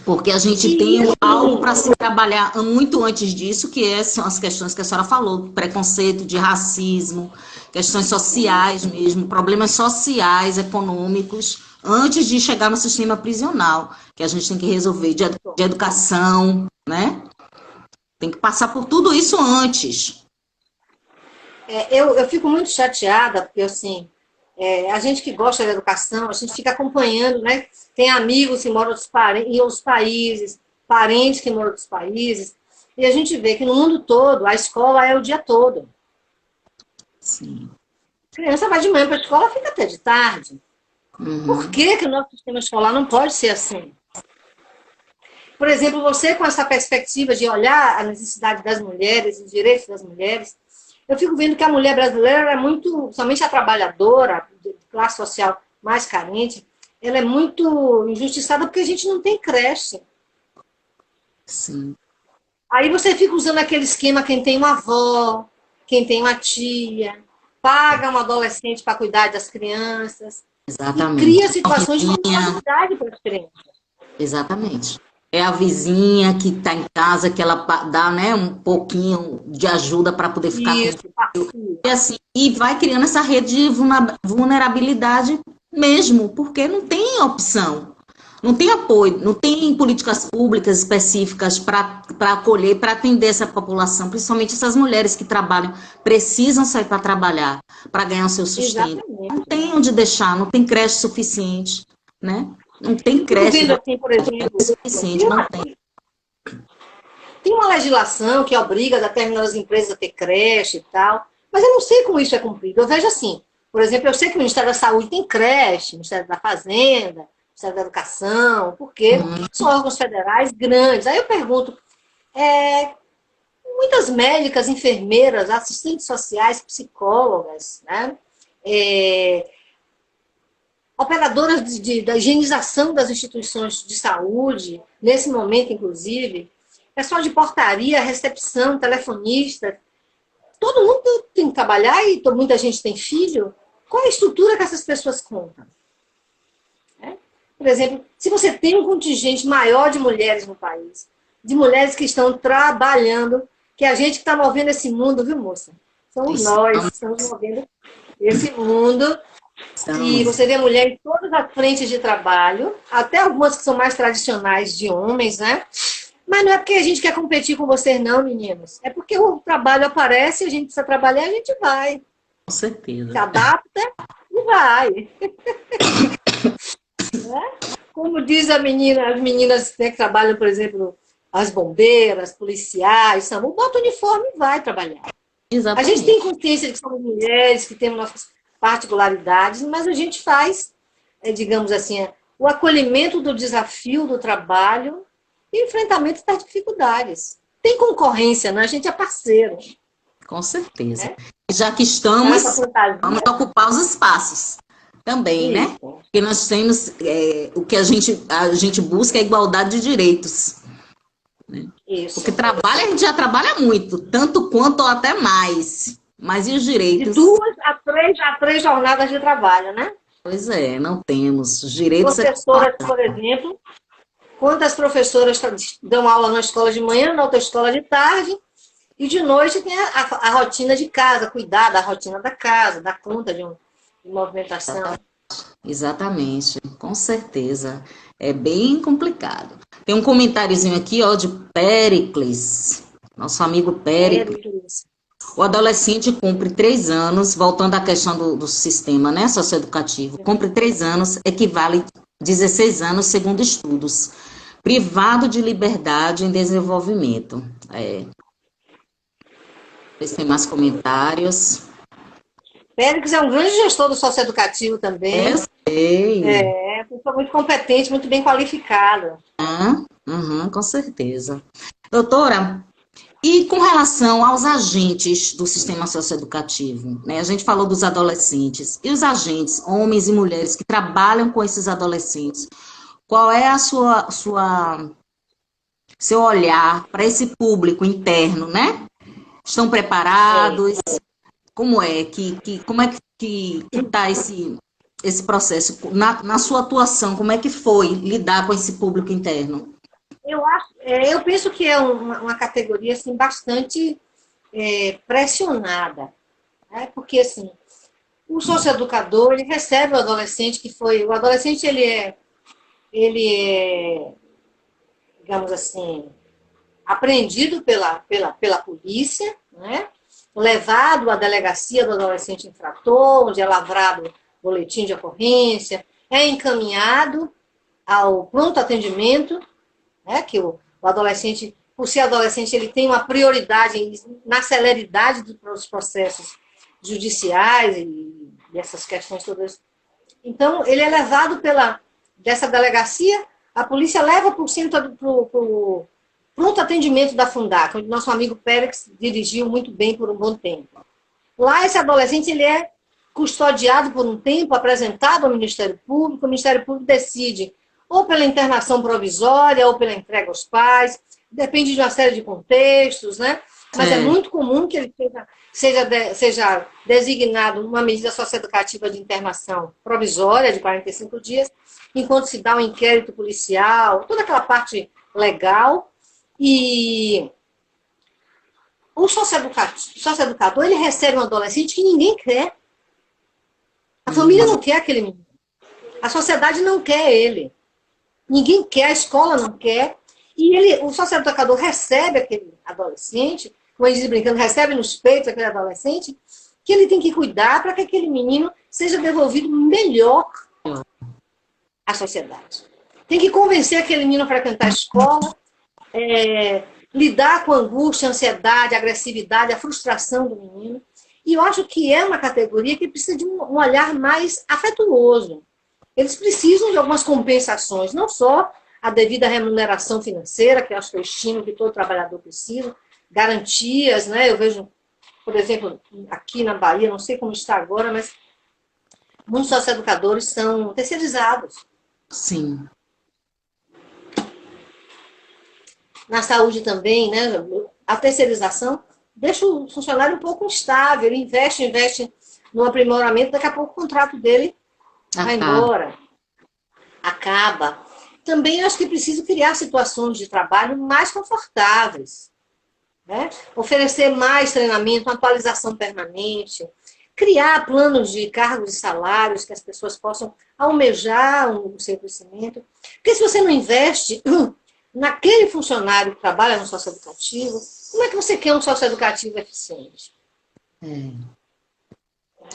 Porque a gente tem algo para se trabalhar muito antes disso, que são as questões que a senhora falou, preconceito, de racismo, questões sociais mesmo, problemas sociais, econômicos, antes de chegar no sistema prisional, que a gente tem que resolver, de educação, né? Tem que passar por tudo isso antes. Eu fico muito chateada, porque assim, a gente que gosta da educação, a gente fica acompanhando, né? Tem amigos que moram em outros países, parentes que moram em outros países, E a gente vê que no mundo todo, a escola é o dia todo. Sim. A criança vai de manhã para a escola, fica até de tarde. Por que que o nosso sistema escolar não pode ser assim? Por exemplo, você com essa perspectiva de olhar a necessidade das mulheres, os direitos das mulheres, eu fico vendo que a mulher brasileira é muito, somente a trabalhadora, de classe social mais carente, ela é muito injustiçada porque a gente não tem creche. Sim. Aí você fica usando aquele esquema, quem tem uma avó, quem tem uma tia, paga um adolescente para cuidar das crianças e Exatamente. cria situações de responsabilidade para as crianças. Exatamente. É a vizinha que está em casa, que ela dá, né, um pouquinho de ajuda para poder ficar com Isso, passeio. e assim, e vai criando essa rede de vulnerabilidade mesmo, porque não tem opção, não tem apoio, não tem políticas públicas específicas para acolher, para atender essa população, principalmente essas mulheres que trabalham, precisam sair para trabalhar, para ganhar o seu sustento. Exatamente. Não tem onde deixar, não tem creche suficiente, né? Não tem Eu fico creche vendo assim, por exemplo, suficiente, não tem. tem uma legislação que obriga determinadas empresas a ter creche e tal, mas eu não sei como isso é cumprido. Eu vejo assim, por exemplo, eu sei que o Ministério da Saúde tem creche, o Ministério da Fazenda, o Ministério da Educação, porque são órgãos federais grandes. Aí eu pergunto, muitas médicas, enfermeiras, assistentes sociais, psicólogas, né? Operadoras da higienização das instituições de saúde, nesse momento, inclusive, pessoal de portaria, recepção, telefonista, todo mundo tem que trabalhar e muita gente tem filho. Qual é a estrutura que essas pessoas contam? Por exemplo, se você tem um contingente maior de mulheres no país, de mulheres que estão trabalhando, que é a gente que está movendo esse mundo, viu, moça? Somos nós que estamos movendo esse mundo. E você vê mulher em todas as frentes de trabalho, até algumas que são mais tradicionais de homens, né? Mas não é porque a gente quer competir com vocês, não, meninos. É porque o trabalho aparece, a gente precisa trabalhar, a gente vai. Com certeza. Se adapta e vai. Né? Como diz as meninas, né, que trabalham, por exemplo, as bombeiras, policiais, bota o uniforme e vai trabalhar. Exatamente. A gente tem consciência de que somos mulheres, que temos nossas particularidades, mas a gente faz, digamos assim, o acolhimento do desafio do trabalho e o enfrentamento das dificuldades. Tem concorrência, né? A gente é parceiro. Com certeza. Já que estamos, vamos ocupar os espaços também, né? Porque nós temos, o que a gente busca é igualdade de direitos. Né? Isso. Porque a gente já trabalha muito, tanto quanto ou até mais. Mas e os direitos? De 2 a 3 jornadas de trabalho, né? Pois é, não temos. Os direitos... Professoras, por exemplo, quantas professoras dão aula na escola de manhã, na outra escola de tarde, e de noite tem a rotina de casa, cuidar da rotina da casa, dar conta de movimentação. Exatamente, com certeza. É bem complicado. Tem um comentáriozinho aqui, ó, de Péricles, nosso amigo Péricles. O adolescente cumpre 3 anos, voltando à questão do sistema, né, socioeducativo, cumpre 3 anos, equivale a 16 anos, segundo estudos. Privado de liberdade em desenvolvimento. Tem mais comentários. Péricles é um grande gestor do socioeducativo também. Eu sei. Pessoa muito competente, muito bem qualificada. Com certeza. Doutora, e com relação aos agentes do sistema socioeducativo, né? A gente falou dos adolescentes. E os agentes, homens e mulheres, que trabalham com esses adolescentes, qual é a seu olhar para esse público interno, né? Estão preparados? Como é que está esse processo? Na sua atuação, como é que foi lidar com esse público interno? Eu penso que é uma categoria assim, bastante pressionada. Né? Porque assim, o socioeducador ele recebe o adolescente que foi... O adolescente ele é, digamos assim, apreendido pela polícia, né? Levado à delegacia do adolescente infrator, onde é lavrado boletim de ocorrência, é encaminhado ao pronto atendimento, né? Que o adolescente por ser adolescente, ele tem uma prioridade na celeridade dos processos judiciais e essas questões todas. Então, ele é levado dessa delegacia, a polícia leva para o pronto atendimento da Fundac, onde nosso amigo Pérez dirigiu muito bem por um bom tempo. Lá, esse adolescente ele é custodiado por um tempo, apresentado ao Ministério Público, o Ministério Público decide ou pela internação provisória, ou pela entrega aos pais, depende de uma série de contextos, né? Mas é muito comum que ele seja designado uma medida socioeducativa de internação provisória de 45 dias, enquanto se dá um inquérito policial, toda aquela parte legal. E o socioeducador, ele recebe um adolescente que ninguém quer. A família não quer aquele menino. A sociedade não quer ele. Ninguém quer, a escola não quer. E o socioeducador recebe aquele adolescente, como ele diz brincando, recebe nos peitos aquele adolescente, que ele tem que cuidar para que aquele menino seja devolvido melhor à sociedade. Tem que convencer aquele menino a frequentar a escola, lidar com a angústia, a ansiedade, a agressividade, a frustração do menino. E eu acho que é uma categoria que precisa de um olhar mais afetuoso. Eles precisam de algumas compensações, não só a devida remuneração financeira, que eu acho que eu estimo que todo trabalhador precisa, garantias, né? Eu vejo, por exemplo, aqui na Bahia, não sei como está agora, mas muitos socioeducadores são terceirizados. Sim. Na saúde também, né? A terceirização deixa o funcionário um pouco instável, ele investe no aprimoramento, daqui a pouco o contrato dele vai embora, acaba. Também acho que preciso criar situações de trabalho mais confortáveis, né? Oferecer mais treinamento, uma atualização permanente, criar planos de cargos e salários que as pessoas possam almejar o seu crescimento. Porque se você não investe naquele funcionário que trabalha no socioeducativo, como é que você quer um socioeducativo eficiente?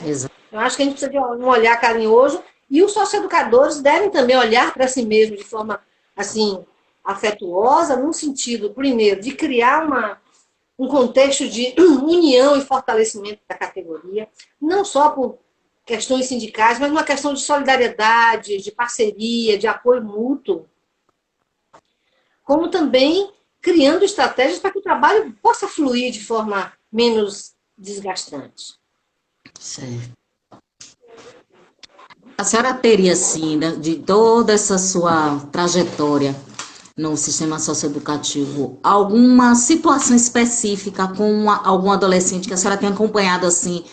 Exato. Eu acho que a gente precisa de um olhar carinhoso e os socioeducadores devem também olhar para si mesmos de forma assim, afetuosa, no sentido, primeiro, de criar um contexto de união e fortalecimento da categoria, não só por questões sindicais, mas uma questão de solidariedade, de parceria, de apoio mútuo, como também criando estratégias para que o trabalho possa fluir de forma menos desgastante. Certo. A senhora teria, assim, né, de toda essa sua trajetória no sistema socioeducativo, alguma situação específica com algum adolescente que a senhora tenha acompanhado, assim,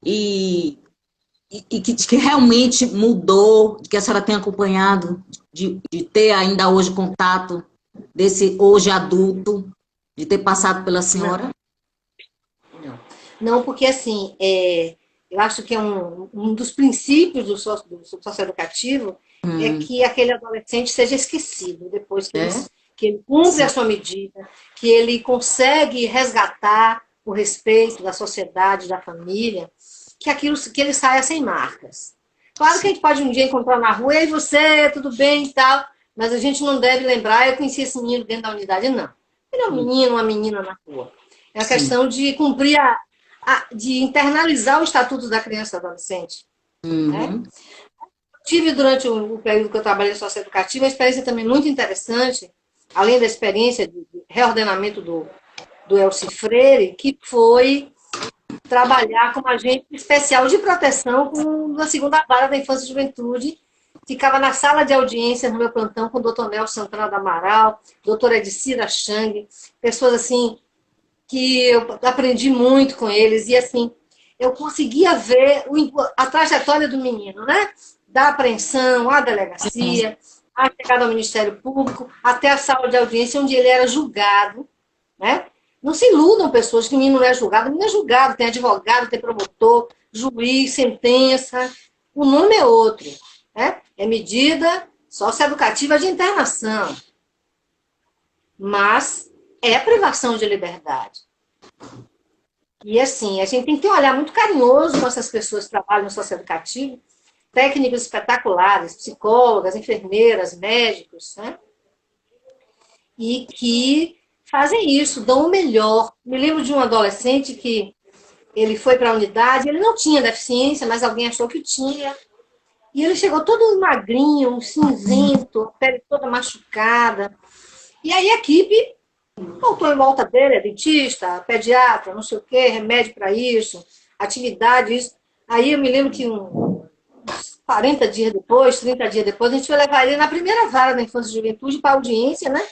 e que realmente mudou, que a senhora tenha acompanhado, de ter ainda hoje contato desse hoje adulto, de ter passado pela senhora? Não, porque assim, eu acho que é um dos princípios do socioeducativo é que aquele adolescente seja esquecido depois que ele cumpre a sua medida, que ele consegue resgatar o respeito da sociedade, da família, que ele saia sem marcas. Claro que a gente pode um dia encontrar na rua, e você, tudo bem e tal, mas a gente não deve lembrar, eu conheci esse menino dentro da unidade, não. Ele é um menino, uma menina na rua. É a questão de cumprir de internalizar o Estatuto da Criança e do Adolescente. Né? Tive, durante o período que eu trabalhei em socioeducativa, uma experiência também muito interessante, além da experiência de reordenamento do Elci Freire, que foi trabalhar como agente especial de proteção na segunda vara da infância e juventude. Ficava na sala de audiência no meu plantão com o doutor Nelson Santana do Amaral, doutora Edicira Chang, pessoas assim que eu aprendi muito com eles, e assim, eu conseguia ver a trajetória do menino, né? Da apreensão, à delegacia, a chegada ao Ministério Público, até a sala de audiência, onde ele era julgado, né? Não se iludam pessoas que o menino não é julgado, o menino é julgado, tem advogado, tem promotor, juiz, sentença, o nome é outro, né? É medida socioeducativa de internação, mas é privação de liberdade. E assim, a gente tem que ter um olhar muito carinhoso com essas pessoas que trabalham no socioeducativo, técnicos espetaculares, psicólogas, enfermeiras, médicos, né? E que fazem isso, dão o melhor. Me lembro de um adolescente que ele foi para a unidade, ele não tinha deficiência, mas alguém achou que tinha. E ele chegou todo magrinho, um cinzento, a pele toda machucada. E aí a equipe voltou em volta dele, é dentista, pediatra, não sei o quê, remédio para isso, atividade, isso. Aí eu me lembro que uns 40 dias depois, 30 dias depois, a gente foi levar ele na primeira vara da Infância e Juventude para audiência, né?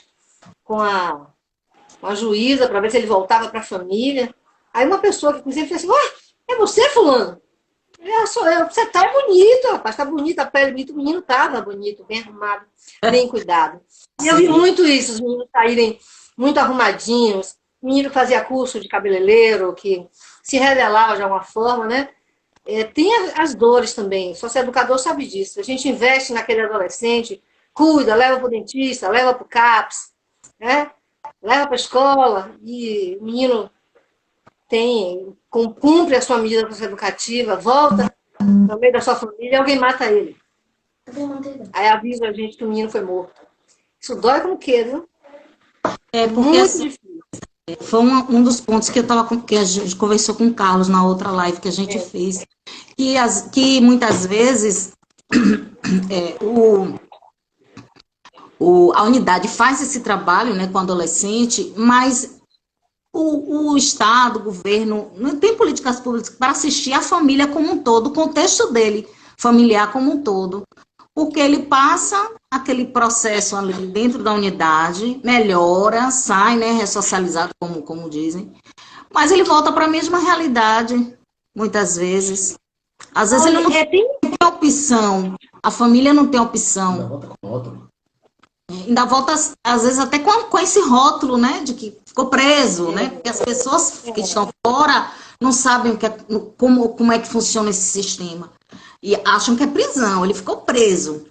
Com a juíza, para ver se ele voltava para a família. Aí uma pessoa que inclusive fez assim, ué, é você, fulano? Sou eu. Você tá bonito, rapaz, tá bonito, a pele bonita. O menino tava bonito, bem arrumado, bem cuidado. E eu vi muito isso, os meninos saírem muito arrumadinhos, menino que fazia curso de cabeleireiro, que se revelava de alguma forma, né? Tem as dores também, o socioeducador sabe disso. A gente investe naquele adolescente, cuida, leva para o dentista, leva para o CAPS, né? Leva para a escola, e o menino cumpre a sua medida socioeducativa, volta no meio da sua família e alguém mata ele. Aí avisa a gente que o menino foi morto. Isso dói como queira, viu? Porque muito assim, difícil. foi um dos pontos que a gente conversou com o Carlos na outra live que a gente fez, que muitas vezes a unidade faz esse trabalho, né, com o adolescente, mas o Estado, o governo, não tem políticas públicas para assistir a família como um todo, o contexto dele, familiar como um todo. Porque ele passa aquele processo ali dentro da unidade, melhora, sai, né, ressocializado, como dizem, mas ele volta para a mesma realidade, muitas vezes. Às vezes ele não tem opção, a família não tem opção. Ainda volta, às vezes, até com esse rótulo, né, de que ficou preso, né, porque as pessoas que estão fora não sabem como é que funciona esse sistema. E acham que é prisão, ele ficou preso.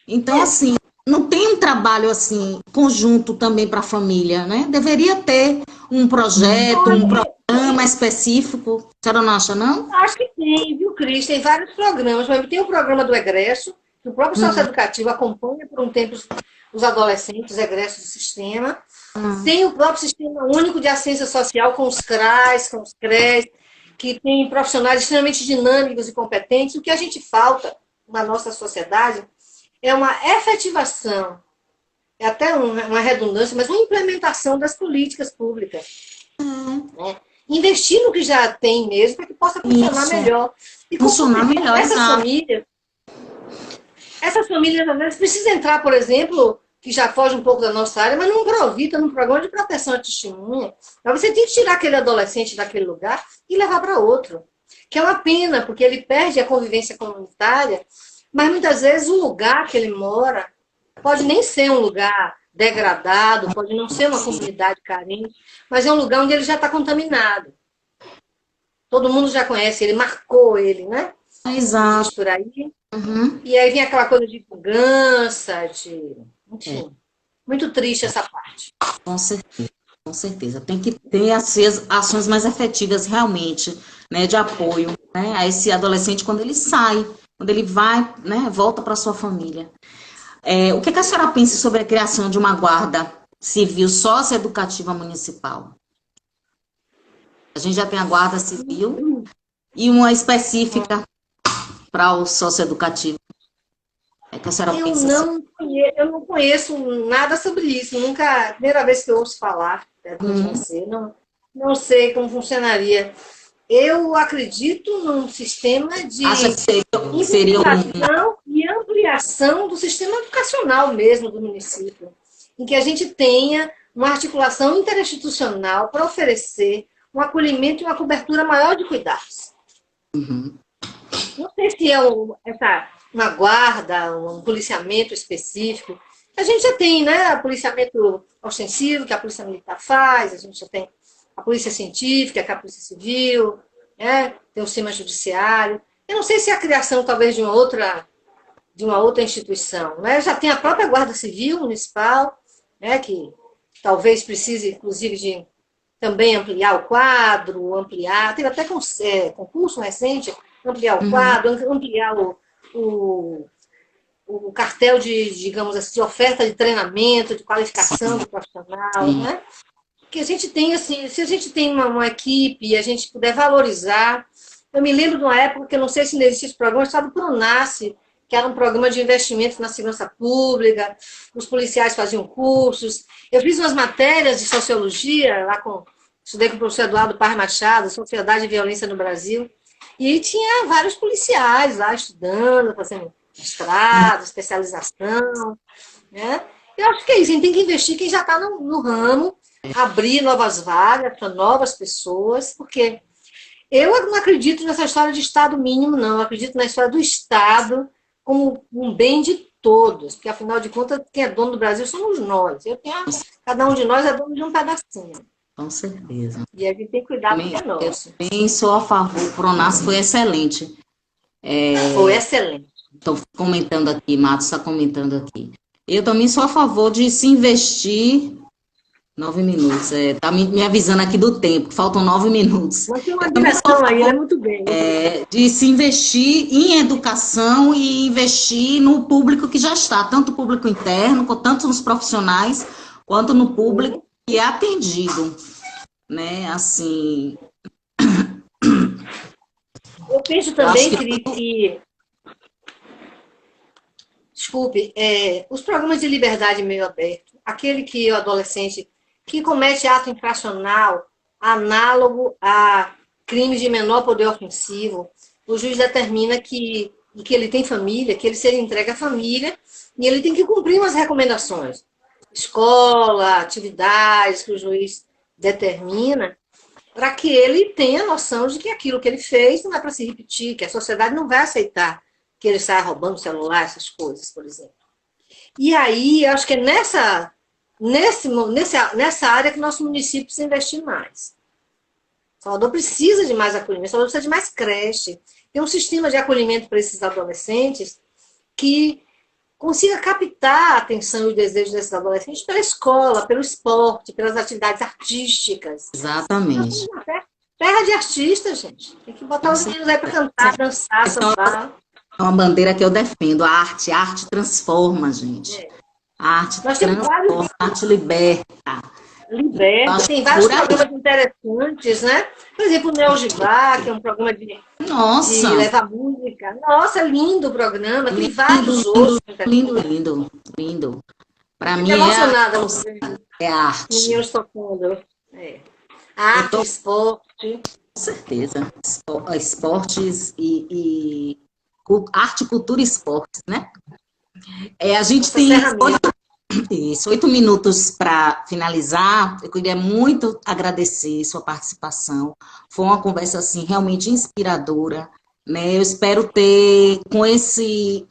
Então, assim, não tem um trabalho, assim, conjunto também para a família, né? Deveria ter um projeto, um programa específico. A senhora não acha, não? Acho que tem, viu, Cris? Tem vários programas, mas tem o programa do egresso, que o próprio socioeducativo acompanha por um tempo os adolescentes egressos do sistema. Tem o próprio Sistema Único de Assistência Social com os CRAs, com os CREs, que tem profissionais extremamente dinâmicos e competentes. O que a gente falta na nossa sociedade é uma efetivação, é até uma redundância, mas uma implementação das políticas públicas. Né? Investir no que já tem mesmo, para que possa funcionar melhor. E funcionar melhor, essas famílias, às vezes, precisam entrar, por exemplo, que já foge um pouco da nossa área, mas não provida num programa de proteção à testemunha. Mas você tem que tirar aquele adolescente daquele lugar e levar para outro. Que é uma pena, porque ele perde a convivência comunitária, mas muitas vezes o lugar que ele mora pode nem ser um lugar degradado, pode não ser uma comunidade carente, mas é um lugar onde ele já está contaminado. Todo mundo já conhece ele, marcou ele, né? Exato. Por aí. E aí vem aquela coisa de vingança, enfim. Muito triste essa parte. Com certeza, com certeza. Tem que ter ações mais efetivas realmente, né, de apoio, né, a esse adolescente quando ele sai, quando ele vai, né, volta para sua família. O que a senhora pensa sobre a criação de uma guarda civil socioeducativa municipal? A gente já tem a guarda civil e uma específica para o socioeducativo. Que a senhora pensa assim? Eu não conheço nada sobre isso. Nunca, primeira vez que eu ouço falar de você, não sei como funcionaria. Eu acredito num sistema de implementação e ampliação do sistema educacional mesmo do município, em que a gente tenha uma articulação interinstitucional para oferecer um acolhimento e uma cobertura maior de cuidados. Não sei se é uma guarda, um policiamento específico. A gente já tem, né, policiamento ostensivo, que a Polícia Militar faz, a gente já tem a Polícia Científica, que é a Polícia Civil, né, tem o sistema judiciário. Eu não sei se é a criação, talvez, de uma outra instituição. Né? Já tem a própria Guarda Civil Municipal, né, que talvez precise, inclusive, de também ampliar o quadro, teve até concurso recente, ampliar o quadro, ampliar o cartel digamos assim, de oferta de treinamento, de qualificação do profissional, Sim. né? Que a gente tem, assim, se a gente tem uma equipe e a gente puder valorizar. Eu me lembro de uma época que eu não sei se ainda existe esse programa, chamado Pronace, que era um programa de investimento na segurança pública, os policiais faziam cursos. Eu fiz umas matérias de sociologia, estudei com o professor Eduardo Paz Machado, Sociedade e Violência no Brasil, e tinha vários policiais lá estudando, fazendo mestrado, especialização, né? Eu acho que é isso, a gente tem que investir quem já está no ramo, abrir novas vagas para novas pessoas, porque eu não acredito nessa história de Estado mínimo, não. Eu acredito na história do Estado como um bem de todos, porque, afinal de contas, quem é dono do Brasil somos nós. Cada um de nós é dono de um pedacinho. Com certeza. E a gente tem que cuidar do que é Eu nosso. também sou a favor, o Pronas foi excelente. Foi excelente. Estou comentando aqui, Matos está comentando aqui. Eu também sou a favor de se investir. 9 minutos. Tá me avisando aqui do tempo, que faltam 9 minutos. Mas tem uma direção aí, é muito bem. De se investir em educação e investir no público que já está, tanto o público interno, tanto nos profissionais, quanto no público que é atendido. Né? Assim. Eu penso também, que desculpe, os programas de liberdade meio aberto, aquele que o adolescente que comete ato infracional análogo a crimes de menor poder ofensivo, o juiz determina que ele tem família, que ele seja entregue à família, e ele tem que cumprir umas recomendações. Escola, atividades que o juiz determina, para que ele tenha noção de que aquilo que ele fez não é para se repetir, que a sociedade não vai aceitar que ele saia roubando celular, essas coisas, por exemplo. E aí, acho que é nessa área que nosso município precisa investir mais. Salvador precisa de mais acolhimento, Salvador precisa de mais creche. Tem um sistema de acolhimento para esses adolescentes que consiga captar a atenção e o desejo desses adolescentes pela escola, pelo esporte, pelas atividades artísticas. Exatamente. Terra de artistas, gente. Tem que botar os meninos aí para cantar, dançar, sambar. É uma bandeira que eu defendo. A arte transforma, gente. A arte transforma, a arte liberta. Liberta. Tem vários programas interessantes, né? Por exemplo, o Neogibá, que é um programa de levar música. Nossa, lindo o programa. Tem vários outros. Lindo. Para mim é arte. Meninos tocando. Arte, esporte. Com certeza. Esportes e arte, cultura e esportes, né? A gente tem 8 minutos para finalizar. Eu queria muito agradecer sua participação. Foi uma conversa assim realmente inspiradora, né? Eu espero ter, com esse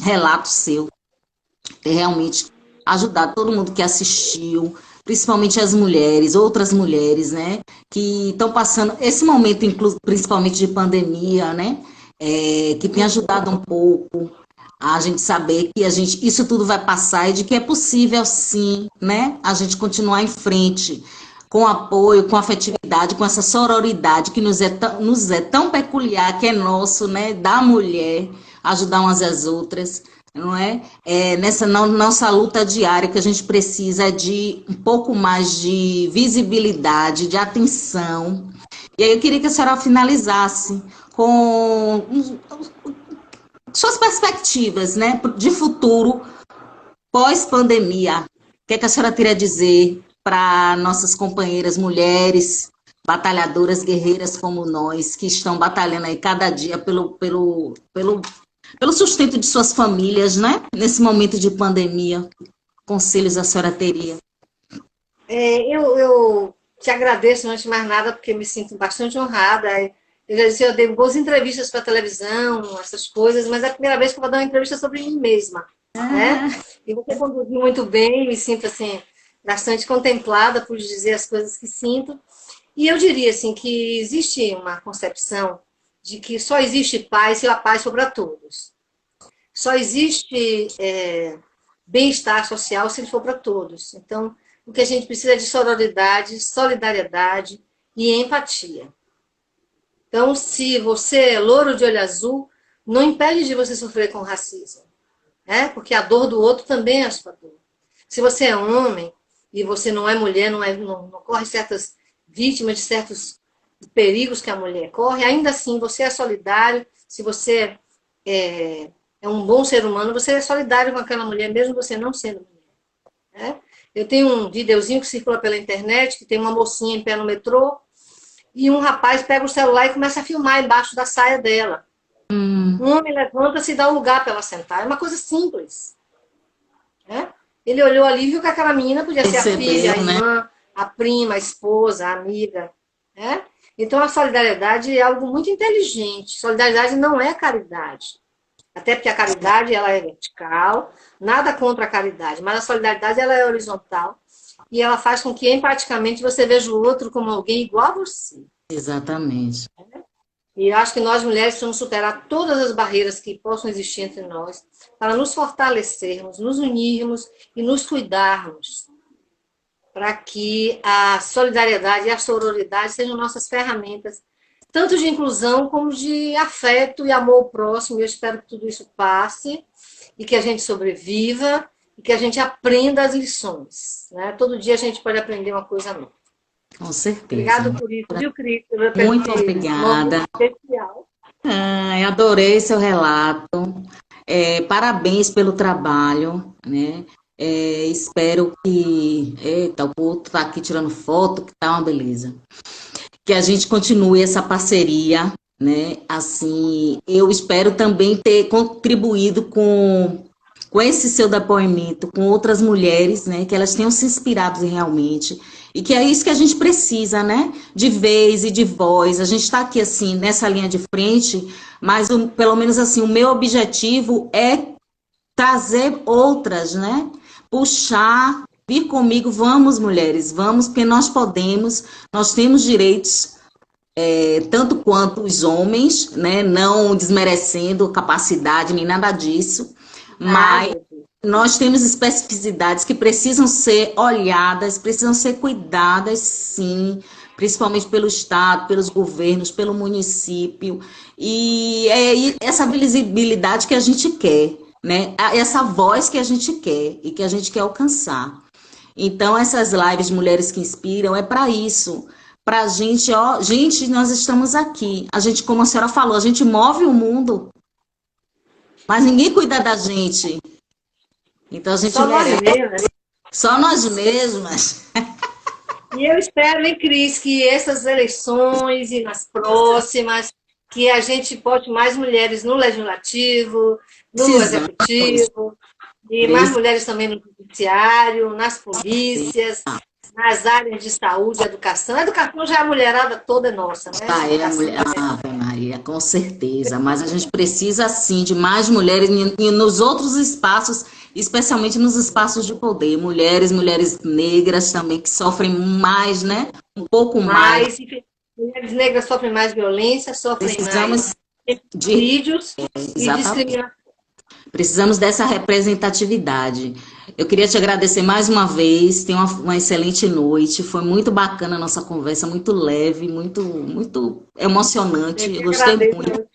relato seu, ter realmente ajudado todo mundo que assistiu, principalmente as mulheres, outras mulheres, né? Que estão passando esse momento, principalmente de pandemia, né? Que tem ajudado um pouco a gente saber que isso tudo vai passar e de que é possível, sim, né, a gente continuar em frente com apoio, com afetividade, com essa sororidade que nos é tão peculiar, que é nosso, né, da mulher, ajudar umas às outras, não é? Nessa nossa luta diária que a gente precisa de um pouco mais de visibilidade, de atenção. E aí eu queria que a senhora finalizasse com suas perspectivas, né, de futuro, pós-pandemia. O que a senhora teria a dizer para nossas companheiras mulheres, batalhadoras, guerreiras como nós, que estão batalhando aí cada dia pelo sustento de suas famílias, né, nesse momento de pandemia? Conselhos a senhora teria? Eu te agradeço, antes de mais nada, porque me sinto bastante honrada. Eu já disse, eu dei boas entrevistas para televisão, essas coisas, mas é a primeira vez que eu vou dar uma entrevista sobre mim mesma, né? E você conduziu muito bem, me sinto, assim, bastante contemplada por dizer as coisas que sinto. E eu diria, assim, que existe uma concepção de que só existe paz se a paz for para todos. Só existe bem-estar social se ele for para todos. Então, o que a gente precisa é de sororidade, solidariedade e empatia. Então, se você é louro de olho azul, não impede de você sofrer com racismo. né? Porque a dor do outro também é a sua dor. Se você é homem e você não é mulher, não corre certas vítimas de certos perigos que a mulher corre, ainda assim você é solidário. Se você é um bom ser humano, você é solidário com aquela mulher, mesmo você não sendo mulher, né? Eu tenho um videozinho que circula pela internet, que tem uma mocinha em pé no metrô, e um rapaz pega o celular e começa a filmar embaixo da saia dela. Um homem levanta-se e dá um lugar para ela sentar. É uma coisa simples, né? Ele olhou ali e viu que aquela menina podia ser a filha, a irmã, a prima, a esposa, a amiga, né? Então, a solidariedade é algo muito inteligente. Solidariedade não é caridade. Até porque a caridade ela é vertical, nada contra a caridade, mas a solidariedade ela é horizontal e ela faz com que empaticamente você veja o outro como alguém igual a você. Exatamente. E eu acho que nós mulheres precisamos superar todas as barreiras que possam existir entre nós para nos fortalecermos, nos unirmos e nos cuidarmos, para que a solidariedade e a sororidade sejam nossas ferramentas tanto de inclusão como de afeto e amor ao próximo. Eu espero que tudo isso passe e que a gente sobreviva e que a gente aprenda as lições, né? Todo dia a gente pode aprender uma coisa nova. Com certeza. Obrigada por isso, viu, Cris? Muito obrigada. Especial. Eu adorei seu relato. Parabéns pelo trabalho, né? Espero que... Eita, o outro está aqui tirando foto, que tá uma beleza. Que a gente continue essa parceria, né? Assim, eu espero também ter contribuído com esse seu depoimento, com outras mulheres, né? Que elas tenham se inspirado realmente. E que é isso que a gente precisa, né? De vez e de voz. A gente está aqui, assim, nessa linha de frente, mas pelo menos, assim, o meu objetivo é trazer outras, né? Puxar... Vir comigo, vamos, mulheres, vamos, porque nós podemos, nós temos direitos, tanto quanto os homens, né? Não desmerecendo capacidade nem nada disso, mas nós temos especificidades que precisam ser olhadas, precisam ser cuidadas, sim, principalmente pelo Estado, pelos governos, pelo município, e é essa visibilidade que a gente quer, né? Essa voz que a gente quer e que a gente quer alcançar. Então, essas lives de Mulheres que Inspiram é para isso. Para a gente, gente, nós estamos aqui. A gente, como a senhora falou, a gente move o mundo, mas ninguém cuida da gente. Então, a gente Só nós mesmas. Só nós mesmas. E eu espero, hein, Cris, que essas eleições e nas próximas, que a gente bote mais mulheres no legislativo, no executivo, e mais mulheres também no judiciário, nas polícias, nas áreas de saúde, educação. A educação já é a mulherada toda nossa, né? É a mulher, Ave Maria, com certeza. Mas a gente precisa, sim, de mais mulheres e nos outros espaços, especialmente nos espaços de poder. Mulheres negras também, que sofrem mais, né? Um pouco mais. Mulheres negras sofrem mais violência, sofrem mais vídeos e discriminação. Precisamos dessa representatividade. Eu queria te agradecer mais uma vez. Tenha uma excelente noite. Foi muito bacana a nossa conversa, muito leve, muito emocionante. Eu gostei muito.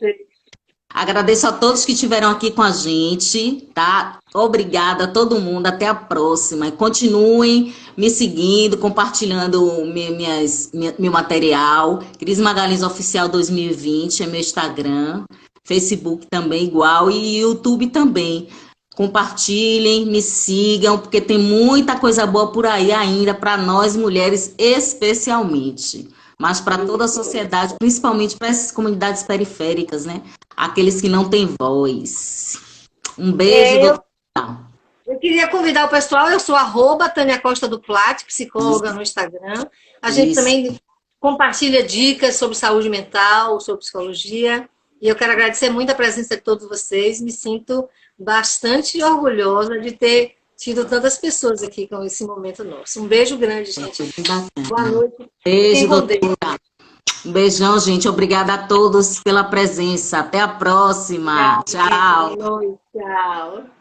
Agradeço a todos que estiveram aqui com a gente, tá? Obrigada a todo mundo. Até a próxima. E continuem me seguindo, compartilhando meu material. Cris Magalhães Oficial 2020 é meu Instagram. Facebook também igual e YouTube também. Compartilhem, me sigam, porque tem muita coisa boa por aí ainda para nós mulheres especialmente, mas para toda a sociedade, principalmente para essas comunidades periféricas, né? Aqueles que não têm voz. Um beijo. Eu queria convidar o pessoal, eu sou @Tânia Costa do Plat, psicóloga no Instagram. A gente também compartilha dicas sobre saúde mental, sobre psicologia. E eu quero agradecer muito a presença de todos vocês. Me sinto bastante orgulhosa de ter tido tantas pessoas aqui com esse momento nosso. Um beijo grande, gente. Boa noite. Beijo, doutora. Um beijão, gente. Obrigada a todos pela presença. Até a próxima. Tchau. Boa noite. Tchau.